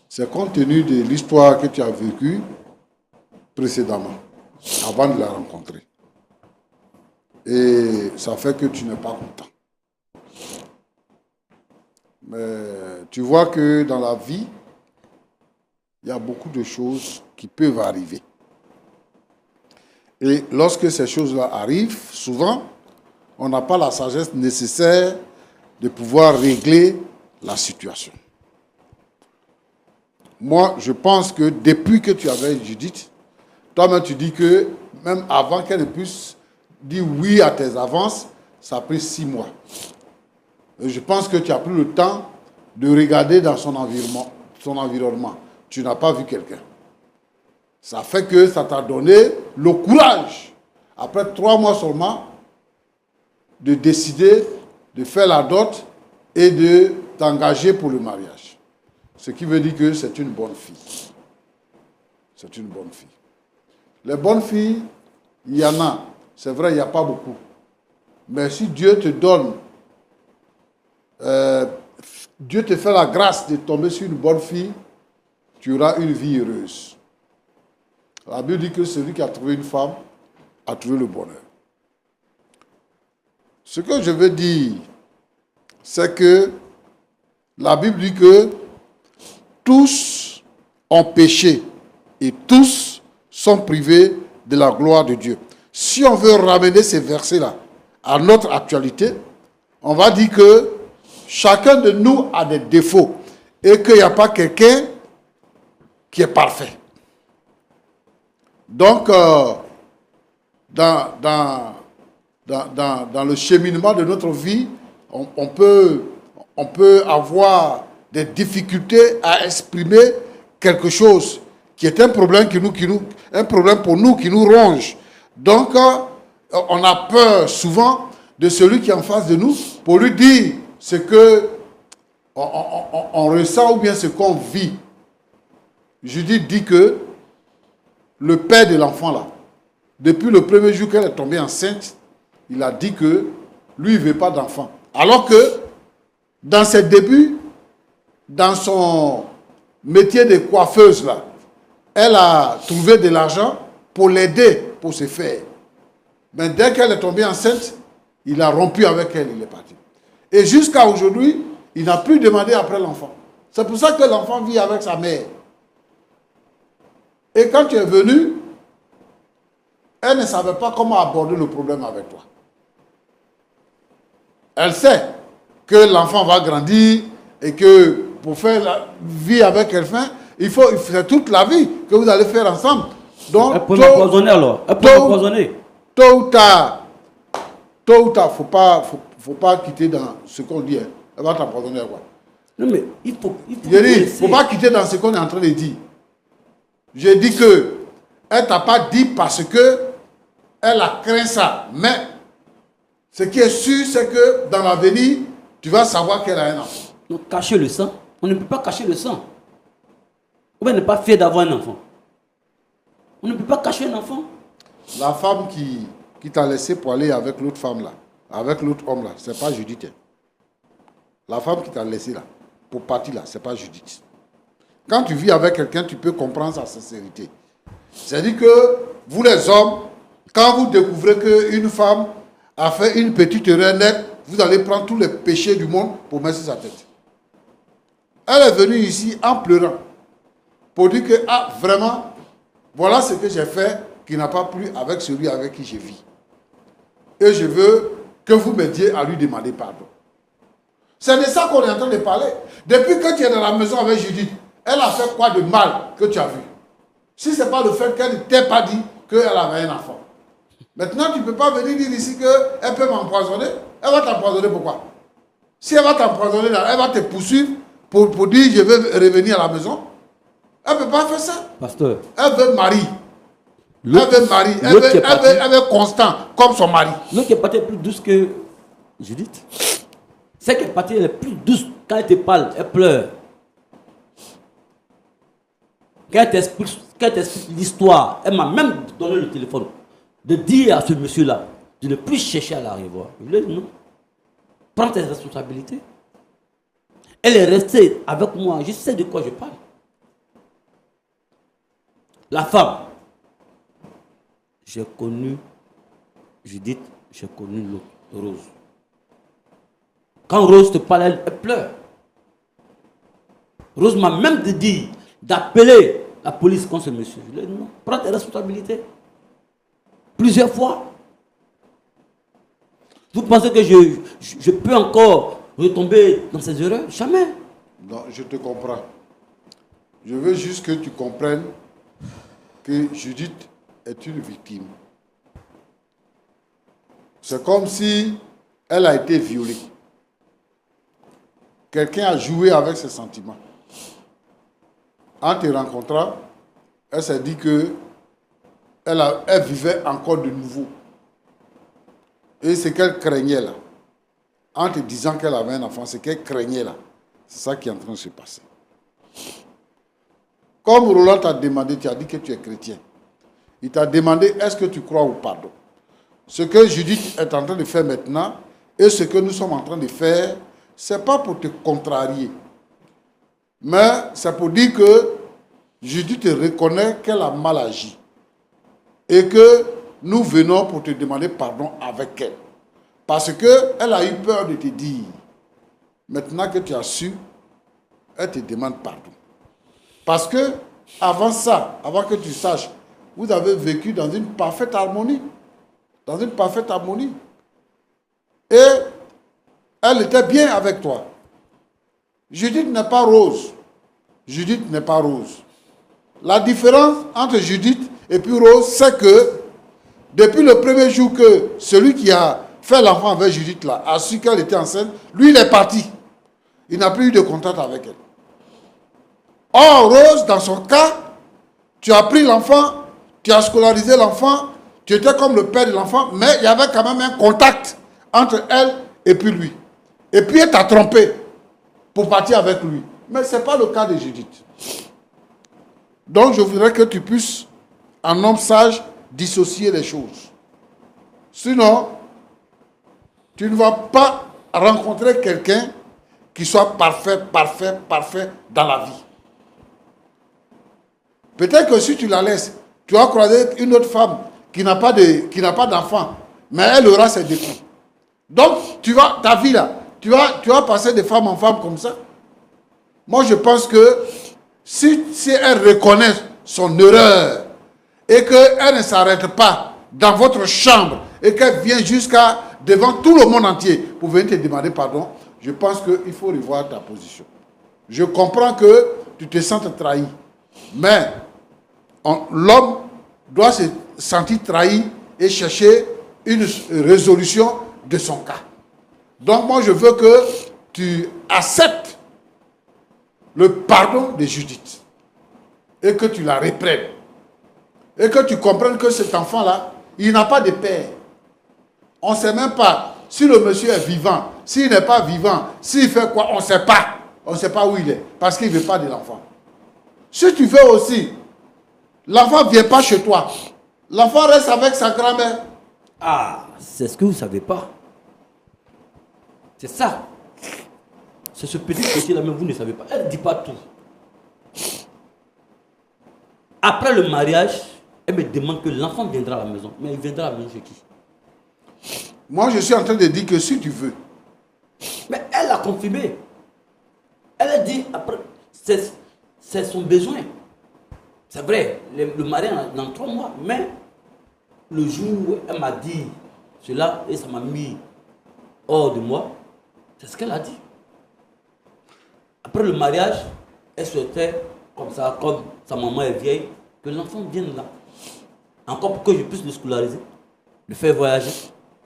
C'est compte tenu de l'histoire que tu as vécue précédemment, avant de la rencontrer. Et ça fait que tu n'es pas content. Mais tu vois que dans la vie, il y a beaucoup de choses qui peuvent arriver. Et lorsque ces choses-là arrivent, souvent, on n'a pas la sagesse nécessaire de pouvoir régler la situation. Moi, je pense que depuis que tu avais Judith, toi-même tu dis que même avant qu'elle ne puisse dire oui à tes avances, ça a pris 6 mois. Et je pense que tu as pris le temps de regarder dans son environnement. Tu n'as pas vu quelqu'un. Ça fait que ça t'a donné le courage, après 3 mois seulement, de décider de faire la dot et de t'engager pour le mariage. Ce qui veut dire que c'est une bonne fille. C'est une bonne fille. Les bonnes filles, il y en a. C'est vrai, il n'y a pas beaucoup. Mais si Dieu te donne, Dieu te fait la grâce de tomber sur une bonne fille, tu auras une vie heureuse. La Bible dit que celui qui a trouvé une femme a trouvé le bonheur. Ce que je veux dire, c'est que la Bible dit que tous ont péché et tous sont privés de la gloire de Dieu. Si on veut ramener ces versets-là à notre actualité, on va dire que chacun de nous a des défauts et qu'il n'y a pas quelqu'un qui est parfait. Donc, dans le cheminement de notre vie, on peut avoir des difficultés à exprimer quelque chose qui est un problème, un problème pour nous, qui nous ronge. Donc, on a peur souvent de celui qui est en face de nous pour lui dire ce que on ressent ou bien ce qu'on vit. Judith dit que le père de l'enfant là, depuis le premier jour qu'elle est tombée enceinte, il a dit que lui, il ne veut pas d'enfant. Alors que dans ses débuts, dans son métier de coiffeuse, là, elle a trouvé de l'argent pour l'aider pour se faire. Mais dès qu'elle est tombée enceinte, il a rompu avec elle, il est parti. Et jusqu'à aujourd'hui, il n'a plus demandé après l'enfant. C'est pour ça que l'enfant vit avec sa mère. Et quand tu es venu, elle ne savait pas comment aborder le problème avec toi. Elle sait que l'enfant va grandir et que pour faire la vie avec quelqu'un, il faut faire toute la vie que vous allez faire ensemble. Donc, elle peut m'empoisonner alors. Elle peut m'empoisonner. Tôt ou tard, faut pas quitter dans ce qu'on dit. Hein. Elle va t'empoisonner quoi. Non mais il faut faut pas quitter dans ce qu'on est en train de dire. J'ai dit que elle t'a pas dit parce que elle a craint ça. Mais ce qui est sûr, c'est que dans l'avenir, tu vas savoir qu'elle a un enfant. Donc cacher le sang, on ne peut pas cacher le sang. Ou bien ne pas fier d'avoir un enfant. On ne peut pas cacher un enfant. La femme qui t'a laissé pour aller avec l'autre femme là, avec l'autre homme là, c'est pas Judith. La femme qui t'a laissé là, pour partir là, c'est pas Judith. Quand tu vis avec quelqu'un, tu peux comprendre sa sincérité. C'est-à-dire que vous les hommes, quand vous découvrez qu'une femme a fait une petite erreur nette, vous allez prendre tous les péchés du monde pour mettre sur sa tête. Elle est venue ici en pleurant pour dire que, ah, vraiment, voilà ce que j'ai fait qui n'a pas plu avec celui avec qui je vis. Et je veux que vous m'aidiez à lui demander pardon. C'est de ça qu'on est en train de parler. Depuis que tu es dans la maison avec Judith, elle a fait quoi de mal que tu as vu? Si ce n'est pas le fait qu'elle ne t'ait pas dit qu'elle avait un enfant. Maintenant, tu ne peux pas venir dire ici qu'elle peut m'empoisonner. Elle va t'empoisonner pourquoi? Si elle va t'empoisonner, elle va te poursuivre pour dire je veux revenir à la maison. Elle ne peut pas faire ça. Pasteur. Elle veut marier. Elle veut marier. Elle veut constant comme son mari. L'autre qui est partie est plus douce que Judith. Celle qui est partie elle est plus douce. Quand elle te parle, elle pleure. Quand elle t'explique l'histoire, elle m'a même donné le téléphone de dire à ce monsieur-là de ne plus chercher à la revoir. Je lui ai dit non. Prends tes responsabilités. Elle est restée avec moi. Je sais de quoi je parle. La femme. J'ai connu Judith, j'ai connu l'autre, Rose. Quand Rose te parle, elle pleure. Rose m'a même dit d'appeler la police contre ce monsieur. Je lui ai dit non, prends tes responsabilités. Plusieurs fois. Vous pensez que je peux encore retomber dans ces erreurs? Jamais. Non, je te comprends. Je veux juste que tu comprennes que Judith est une victime. C'est comme si elle a été violée. Quelqu'un a joué avec ses sentiments. En te rencontrant, elle s'est dit que elle vivait encore de nouveau. Et ce qu'elle craignait là, en te disant qu'elle avait un enfant, ce qu'elle craignait là, c'est ça qui est en train de se passer. Comme Roland t'a demandé, tu as dit que tu es chrétien. Il t'a demandé, est-ce que tu crois au pardon? Ce que Judith est en train de faire maintenant, et ce que nous sommes en train de faire, ce n'est pas pour te contrarier. Mais c'est pour dire que Judith reconnaît qu'elle a mal agi. Et que nous venons pour te demander pardon avec elle. Parce qu'elle a eu peur de te dire. Maintenant que tu as su, elle te demande pardon. Parce que avant ça, avant que tu saches, vous avez vécu dans une parfaite harmonie. Dans une parfaite harmonie. Et elle était bien avec toi. Judith n'est pas Rose. Judith n'est pas Rose. La différence entre Judith et puis Rose, c'est que depuis le premier jour que celui qui a fait l'enfant avec Judith là, a su qu'elle était enceinte, lui il est parti. Il n'a plus eu de contact avec elle. Or, Rose, dans son cas, tu as pris l'enfant, tu as scolarisé l'enfant, tu étais comme le père de l'enfant, mais il y avait quand même un contact entre elle et puis lui. Et puis elle t'a trompé pour partir avec lui. Mais ce n'est pas le cas de Judith. Donc je voudrais que tu puisses, en homme sage, dissocier les choses. Sinon, tu ne vas pas rencontrer quelqu'un qui soit parfait dans la vie. Peut-être que si tu la laisses, tu vas croiser une autre femme qui n'a pas d'enfant, mais elle aura ses défauts. Donc, ta vie là, tu vas passer de femme en femme comme ça. Moi, je pense que si elle reconnaît son erreur et qu'elle ne s'arrête pas dans votre chambre et qu'elle vient jusqu'à devant tout le monde entier pour venir te demander pardon, je pense qu'il faut revoir ta position. Je comprends que tu te sentes trahi, mais l'homme doit se sentir trahi et chercher une résolution de son cas. Donc moi, je veux que tu acceptes le pardon de Judith et que tu la reprennes. Et que tu comprennes que cet enfant-là, il n'a pas de père. On ne sait même pas si le monsieur est vivant, s'il n'est pas vivant, s'il fait quoi, on ne sait pas. On ne sait pas où il est, parce qu'il ne veut pas de l'enfant. Si tu veux aussi, l'enfant ne vient pas chez toi. L'enfant reste avec sa grand-mère. Ah, c'est ce que vous ne savez pas. C'est ça. C'est ce petit côté-là, mais vous ne savez pas. Elle ne dit pas tout. Après le mariage, elle me demande que l'enfant viendra à la maison. Mais il viendra à la maison chez qui? Moi, je suis en train de dire que si tu veux. Mais elle a confirmé. Elle a dit, après, c'est son besoin. C'est vrai, le mariage dans 3 mois, mais le jour où elle m'a dit cela, et ça m'a mis hors de moi, c'est ce qu'elle a dit. Après le mariage, elle souhaitait, comme ça, comme sa maman est vieille, que l'enfant vienne là. Encore pour que je puisse le scolariser, le faire voyager,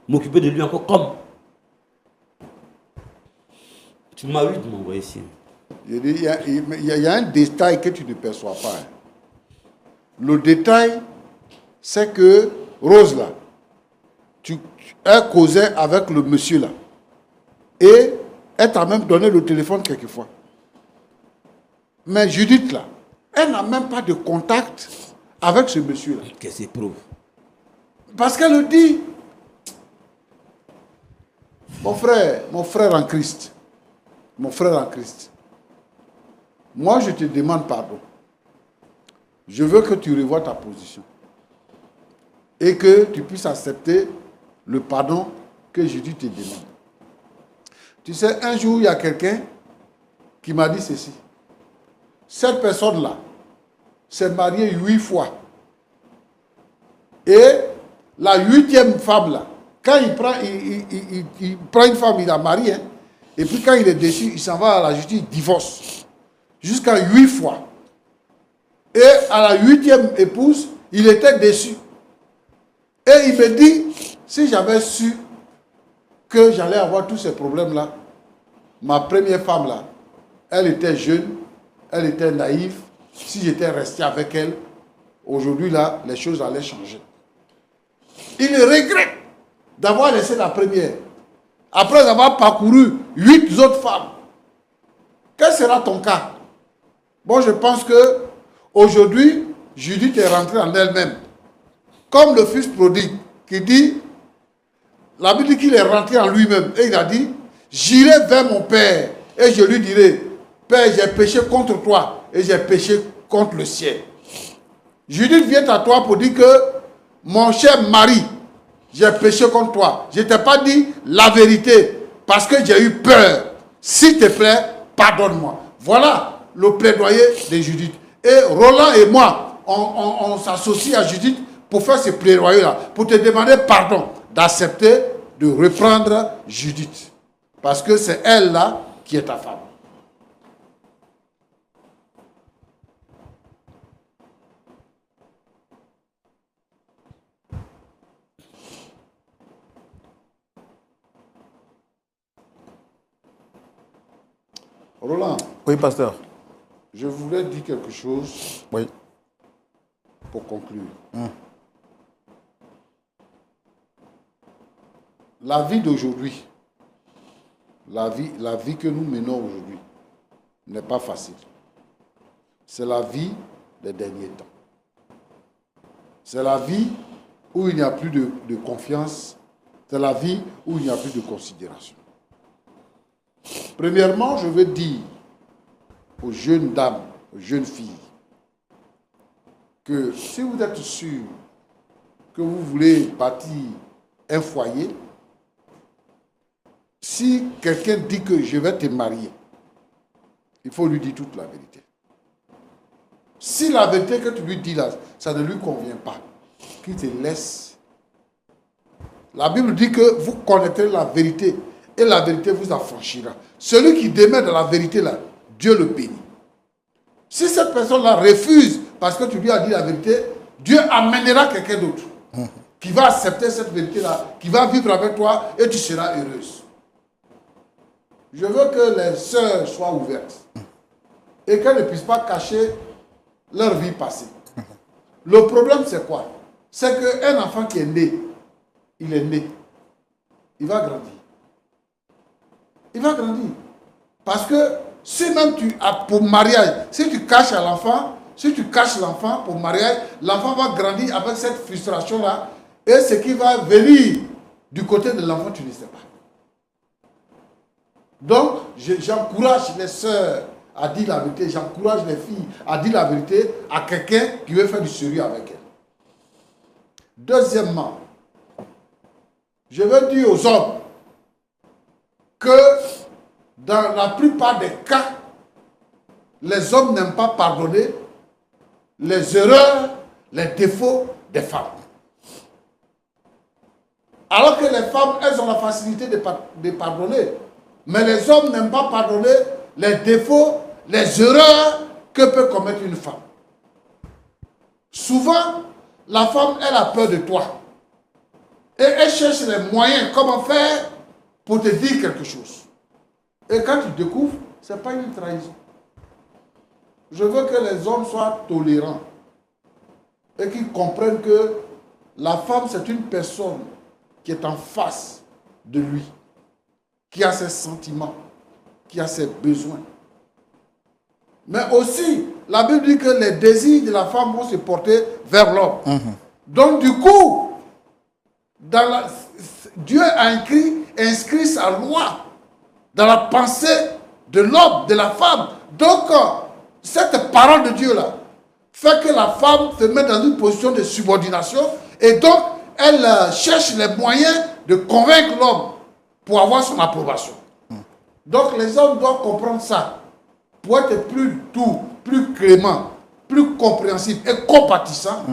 m'occuper de lui encore comme. Tu m'as eu de m'envoyer ici. Il y a un détail que tu ne perçois pas. Le détail, c'est que Rose là, elle causait avec le monsieur là. Et elle t'a même donné le téléphone quelquefois. Mais Judith là, elle n'a même pas de contact avec ce monsieur là. Qu'est-ce qu'il prouve? Parce qu'elle le dit. Mon frère en Christ. Mon frère en Christ. Moi, je te demande pardon. Je veux que tu revoies ta position. Et que tu puisses accepter le pardon que Jésus te demande. Tu sais, un jour, il y a quelqu'un qui m'a dit ceci. Cette personne-là s'est mariée 8 fois. Et la 8e femme-là, quand il prend une femme, il la marie, hein, et puis quand il est déçu, il s'en va à la justice, il divorce. Jusqu'à 8 fois. Et à la 8e épouse, il était déçu. Et il me dit, si j'avais su que j'allais avoir tous ces problèmes-là, ma première femme-là, elle était jeune, elle était naïve. Si j'étais resté avec elle, aujourd'hui, là, les choses allaient changer. Il regrette d'avoir laissé la première, après avoir parcouru 8 autres femmes. Quel sera ton cas? Bon, je pense que aujourd'hui, Judith est rentrée en elle-même. Comme le fils prodigue qui dit, la Bible dit qu'il est rentré en lui-même. Et il a dit, j'irai vers mon père et je lui dirai, Père, j'ai péché contre toi et j'ai péché contre le ciel. Judith vient à toi pour dire que, mon cher mari, j'ai péché contre toi. Je ne t'ai pas dit la vérité parce que j'ai eu peur. S'il te plaît, pardonne-moi. Voilà le plaidoyer de Judith. Et Roland et moi, on s'associe à Judith pour faire ce plaidoyer-là, pour te demander pardon, d'accepter de reprendre Judith. Parce que c'est elle-là qui est ta femme. Roland. Oui, pasteur. Je voulais dire quelque chose. Oui. Pour conclure. La vie d'aujourd'hui, la vie que nous menons aujourd'hui, n'est pas facile. C'est la vie des derniers temps. C'est la vie où il n'y a plus de confiance. C'est la vie où il n'y a plus de considération. Premièrement, je veux dire aux jeunes dames, aux jeunes filles, que si vous êtes sûr que vous voulez bâtir un foyer, si quelqu'un dit que je vais te marier, il faut lui dire toute la vérité. Si la vérité que tu lui dis là, ça ne lui convient pas, qu'il te laisse. La Bible dit que vous connaîtrez la vérité et la vérité vous affranchira. Celui qui demeure dans la vérité là, Dieu le bénit. Si cette personne-là refuse parce que tu lui as dit la vérité, Dieu amènera quelqu'un d'autre qui va accepter cette vérité-là, qui va vivre avec toi et tu seras heureuse. Je veux que les sœurs soient ouvertes et qu'elles ne puissent pas cacher leur vie passée. Le problème, c'est quoi? C'est qu'un enfant qui est né, il est né. Il va grandir. Il va grandir. Parce que si même tu as pour mariage, si tu caches à l'enfant, si tu caches l'enfant pour mariage, l'enfant va grandir avec cette frustration-là. Et ce qui va venir du côté de l'enfant, tu ne sais pas. Donc, j'encourage les sœurs à dire la vérité. J'encourage les filles à dire la vérité à quelqu'un qui veut faire du sérieux avec elle. Deuxièmement, je veux dire aux hommes que dans la plupart des cas, les hommes n'aiment pas pardonner les erreurs, les défauts des femmes. Alors que les femmes, elles ont la facilité de pardonner. Mais les hommes n'aiment pas pardonner les défauts, les erreurs que peut commettre une femme. Souvent, la femme, elle a peur de toi. Et elle cherche les moyens, comment faire pour te dire quelque chose. Et quand tu découvres, ce n'est pas une trahison. Je veux que les hommes soient tolérants et qu'ils comprennent que la femme, c'est une personne qui est en face de lui, qui a ses sentiments, qui a ses besoins. Mais aussi, la Bible dit que les désirs de la femme vont se porter vers l'homme. Donc du coup, Dieu a inscrit sa loi dans la pensée de l'homme, de la femme. Donc, cette parole de Dieu-là fait que la femme se met dans une position de subordination et donc elle cherche les moyens de convaincre l'homme pour avoir son approbation. Donc les hommes doivent comprendre ça pour être plus doux, plus clément, plus compréhensif et compatissant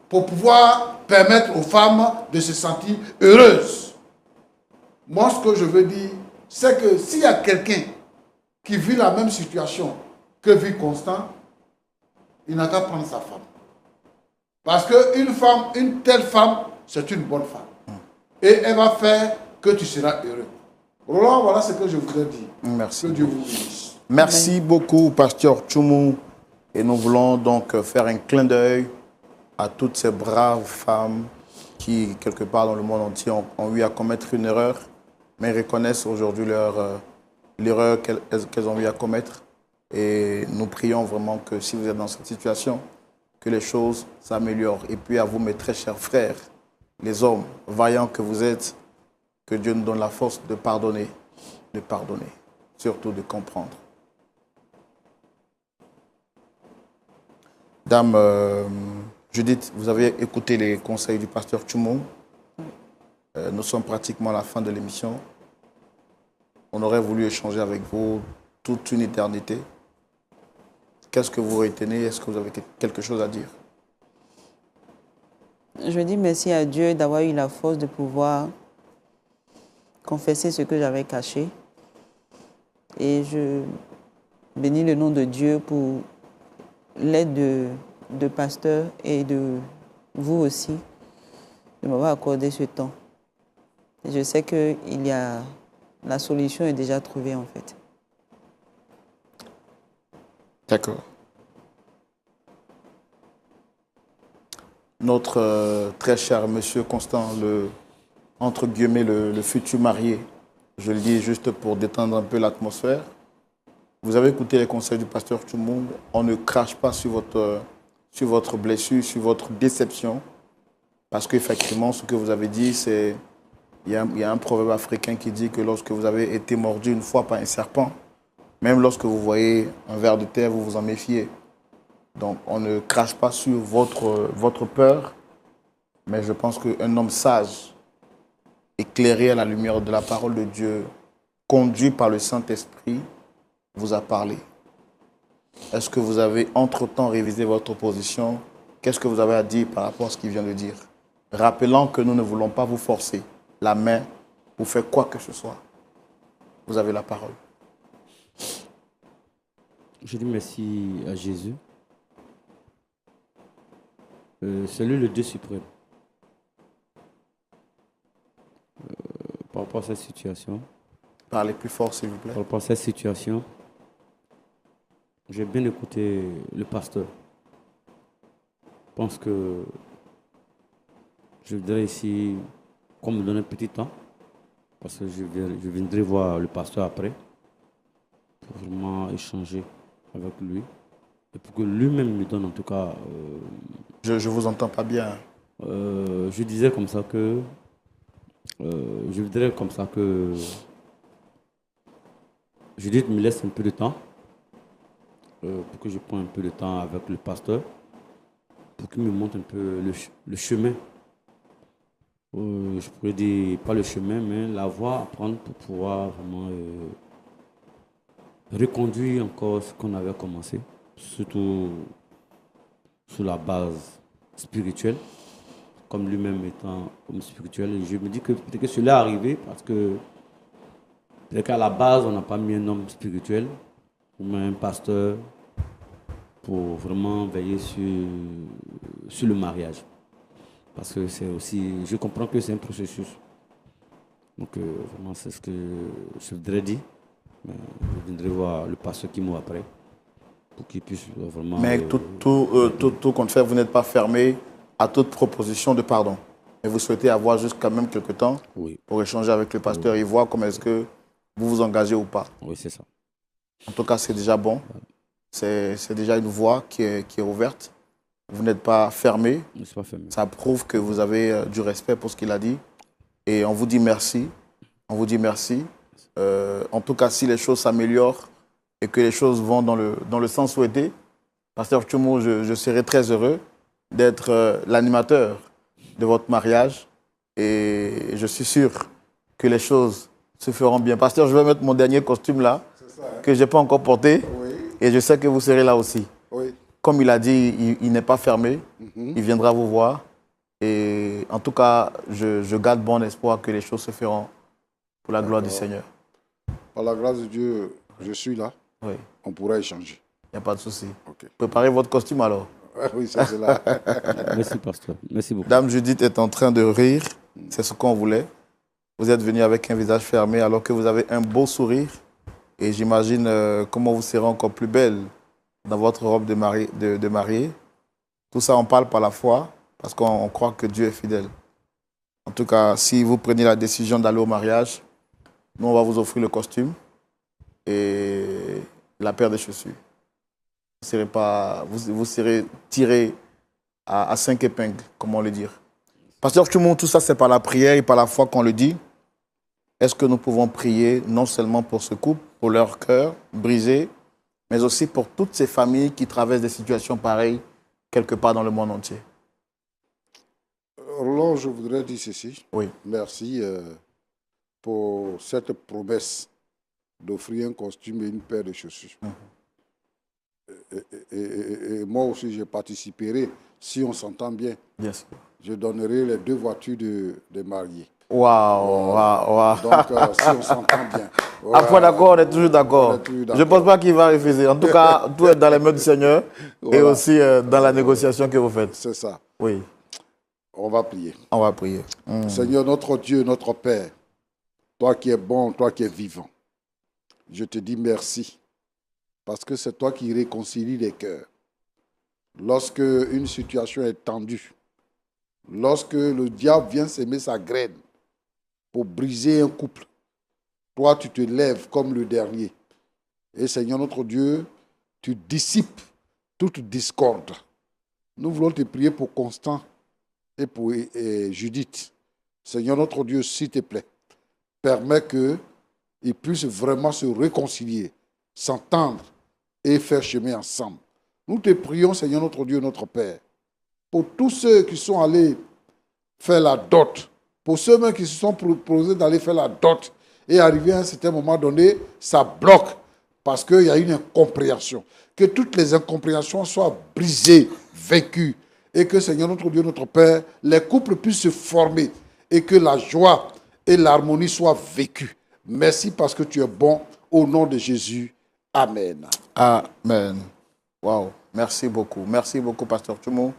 pour pouvoir permettre aux femmes de se sentir heureuses. Moi, ce que je veux dire, c'est que s'il y a quelqu'un qui vit la même situation que vit Constant, il n'a qu'à prendre sa femme. Parce qu'une femme, une telle femme, c'est une bonne femme. Et elle va faire que tu seras heureux. Roland, voilà ce que je voudrais dire. Merci. Que Dieu vous bénisse. Merci beaucoup, Pasteur Tchoumou. Et nous voulons donc faire un clin d'œil à toutes ces braves femmes qui, quelque part dans le monde entier, ont eu à commettre une erreur, mais reconnaissent aujourd'hui l'erreur qu'elles ont eu à commettre. Et nous prions vraiment que si vous êtes dans cette situation, que les choses s'améliorent. Et puis à vous, mes très chers frères, les hommes vaillants que vous êtes, que Dieu nous donne la force de pardonner, surtout de comprendre. Dame Judith, vous avez écouté les conseils du pasteur Tchoumou. Nous sommes pratiquement à la fin de l'émission. On aurait voulu échanger avec vous toute une éternité. Qu'est-ce que vous retenez? Est-ce que vous avez quelque chose à dire? Je dis merci à Dieu d'avoir eu la force de pouvoir confesser ce que j'avais caché. Et je bénis le nom de Dieu pour l'aide de pasteur et de vous aussi, de m'avoir accordé ce temps. Et je sais que la solution est déjà trouvée en fait. D'accord. Notre très cher monsieur Constant, entre guillemets, le futur marié, je le dis juste pour détendre un peu l'atmosphère. Vous avez écouté les conseils du pasteur Tchoumou. On ne crache pas sur votre blessure, sur votre déception. Parce qu'effectivement, ce que vous avez dit, c'est Il y a un proverbe africain qui dit que lorsque vous avez été mordu une fois par un serpent, même lorsque vous voyez un ver de terre, vous vous en méfiez. Donc, on ne crache pas sur votre peur, mais je pense qu'un homme sage, éclairé à la lumière de la parole de Dieu, conduit par le Saint-Esprit, vous a parlé. Est-ce que vous avez entre-temps révisé votre position? Qu'est-ce que vous avez à dire par rapport à ce qu'il vient de dire? Rappelant que nous ne voulons pas vous forcer la main pour faire quoi que ce soit. Vous avez la parole. Je dis merci à Jésus. C'est lui le Dieu suprême. Par rapport à cette situation. Parlez plus fort, s'il vous plaît. Par rapport à cette situation, j'ai bien écouté le pasteur. Je pense que je voudrais ici qu'on me donne un petit temps, parce que je viendrai voir le pasteur après, pour vraiment échanger avec lui, et pour que lui-même me donne en tout cas... Je vous entends pas bien. Je disais comme ça que... je voudrais comme ça que... Judith me laisse un peu de temps, pour que je prenne un peu de temps avec le pasteur, pour qu'il me montre un peu le chemin. Je pourrais dire, pas le chemin, mais la voie à prendre pour pouvoir vraiment reconduire encore ce qu'on avait commencé, surtout sur la base spirituelle, comme lui-même étant homme spirituel. Et je me dis que peut-être que cela est arrivé parce que peut-être qu'à la base, on n'a pas mis un homme spirituel, ou un pasteur, pour vraiment veiller sur le mariage. Parce que c'est aussi, je comprends que c'est un processus. Donc vraiment, c'est ce que je voudrais dire. Mais je viendrai voir le pasteur qui m'a après, pour qu'il puisse vraiment... Mais tout compte fait, vous n'êtes pas fermé à toute proposition de pardon. Et vous souhaitez avoir juste quand même quelques temps pour échanger avec le pasteur et voir comment est-ce que vous vous engagez ou pas. Oui, c'est ça. En tout cas, c'est déjà bon. C'est déjà une voie qui est ouverte. Vous n'êtes pas fermé. Je ne suis pas fermé. Ça prouve que vous avez du respect pour ce qu'il a dit. Et on vous dit merci. On vous dit merci. En tout cas, si les choses s'améliorent et que les choses vont dans le sens souhaité, Pasteur Tchoumou, je serai très heureux d'être l'animateur de votre mariage. Et je suis sûr que les choses se feront bien. Pasteur, je vais mettre mon dernier costume là, que je n'ai pas encore porté. Oui. Et je sais que vous serez là aussi. Oui. Comme il a dit, il n'est pas fermé. Il viendra vous voir. Et en tout cas, je garde bon espoir que les choses se feront pour la gloire du Seigneur. Par la grâce de Dieu, je suis là. Oui. On pourra échanger. Il n'y a pas de souci. Okay. Préparez votre costume alors. Oui, c'est là. Merci, pasteur. Merci beaucoup. Dame Judith est en train de rire. C'est ce qu'on voulait. Vous êtes venu avec un visage fermé alors que vous avez un beau sourire. Et j'imagine comment vous serez encore plus belle dans votre robe de mariée. Tout ça, on parle par la foi parce qu'on croit que Dieu est fidèle. En tout cas, si vous prenez la décision d'aller au mariage, nous, on va vous offrir le costume et la paire de chaussures. Vous serez tiré à 5 épingles, comment le dire. Pasteur Tchoumou, tout ça, c'est par la prière et par la foi qu'on le dit. Est-ce que nous pouvons prier non seulement pour ce couple, pour leur cœur brisé, mais aussi pour toutes ces familles qui traversent des situations pareilles quelque part dans le monde entier? Roland, je voudrais dire ceci. Oui. Merci pour cette promesse d'offrir un costume et une paire de chaussures. Et moi aussi, je participerai, si on s'entend bien. Yes. Je donnerai les 2 voitures des mariés. Waouh. Donc, si on s'entend bien. Après, d'accord, on est toujours d'accord. Je ne pense pas qu'il va refuser. En tout cas, tout est dans les mains du Seigneur et aussi dans la négociation que vous faites. C'est ça. Oui. On va prier. On va prier. Seigneur, notre Dieu, notre Père, toi qui es bon, toi qui es vivant, je te dis merci. Parce que c'est toi qui réconcilies les cœurs. Lorsque une situation est tendue, lorsque le diable vient s'aimer sa graine pour briser un couple, toi tu te lèves comme le dernier. Et Seigneur notre Dieu, tu dissipes toute discorde. Nous voulons te prier pour Constant et pour Judith. Seigneur notre Dieu, s'il te plaît, permets qu'ils puissent vraiment se réconcilier, s'entendre et faire chemin ensemble. Nous te prions, Seigneur notre Dieu, notre Père, pour tous ceux qui sont allés faire la dot, pour ceux même qui se sont proposés d'aller faire la dot, et arrivé à un certain moment donné, ça bloque parce qu'il y a une incompréhension. Que toutes les incompréhensions soient brisées, vaincues, et que, Seigneur notre Dieu, notre Père, les couples puissent se former et que la joie et l'harmonie soient vécues. Merci parce que tu es bon. Au nom de Jésus. Amen. Amen. Wow. Merci beaucoup. Merci beaucoup, Pasteur Tchoumou.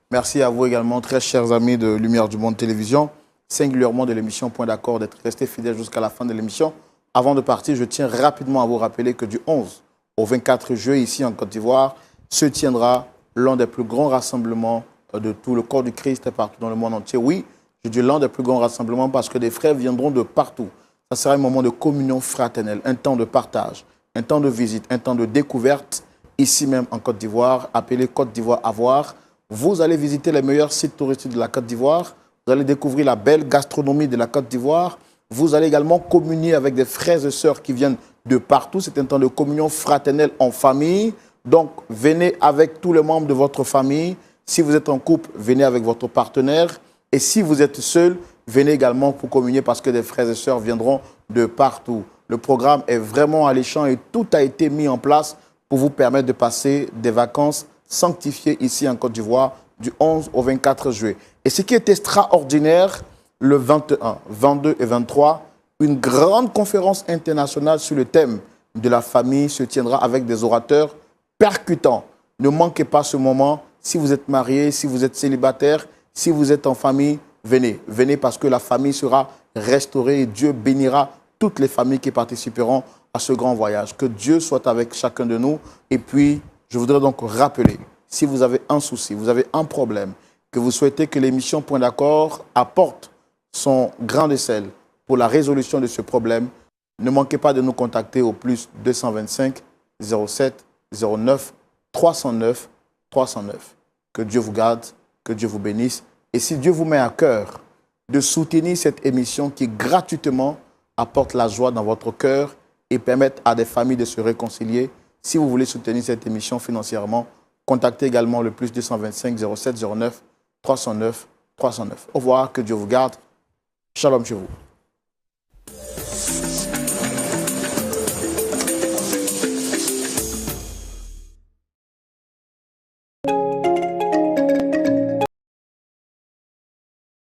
Merci à vous également, très chers amis de Lumière du Monde Télévision, singulièrement de l'émission Point d'accord, d'être restés fidèles jusqu'à la fin de l'émission. Avant de partir, je tiens rapidement à vous rappeler que du 11 au 24 juillet, ici en Côte d'Ivoire, se tiendra l'un des plus grands rassemblements de tout le corps du Christ partout dans le monde entier. Oui, je dis l'un des plus grands rassemblements parce que des frères viendront de partout. Ça sera un moment de communion fraternelle, un temps de partage, un temps de visite, un temps de découverte, ici même en Côte d'Ivoire, appelé Côte d'Ivoire à voir. Vous allez visiter les meilleurs sites touristiques de la Côte d'Ivoire. Vous allez découvrir la belle gastronomie de la Côte d'Ivoire. Vous allez également communier avec des frères et sœurs qui viennent de partout. C'est un temps de communion fraternelle en famille. Donc, venez avec tous les membres de votre famille. Si vous êtes en couple, venez avec votre partenaire. Et si vous êtes seul, venez également pour communier parce que des frères et sœurs viendront de partout. Le programme est vraiment alléchant et tout a été mis en place pour vous permettre de passer des vacances sanctifiées ici en Côte d'Ivoire du 11 au 24 juillet. Et ce qui est extraordinaire, le 21, 22 et 23, une grande conférence internationale sur le thème de la famille se tiendra avec des orateurs percutants. Ne manquez pas ce moment. Si vous êtes marié, si vous êtes célibataire, si vous êtes en famille, venez. Venez parce que la famille sera restaurée et Dieu bénira toutes les familles qui participeront à ce grand voyage. Que Dieu soit avec chacun de nous. Et puis, je voudrais donc rappeler, si vous avez un souci, vous avez un problème, que vous souhaitez que l'émission Point d'accord apporte son grain de sel pour la résolution de ce problème, ne manquez pas de nous contacter au plus 225 07 09 309 309. Que Dieu vous garde, que Dieu vous bénisse. Et si Dieu vous met à cœur de soutenir cette émission qui gratuitement apporte la joie dans votre cœur et permettre à des familles de se réconcilier, si vous voulez soutenir cette émission financièrement, contactez également le plus 225 07 09 309 309. Au revoir, que Dieu vous garde. Shalom chez vous.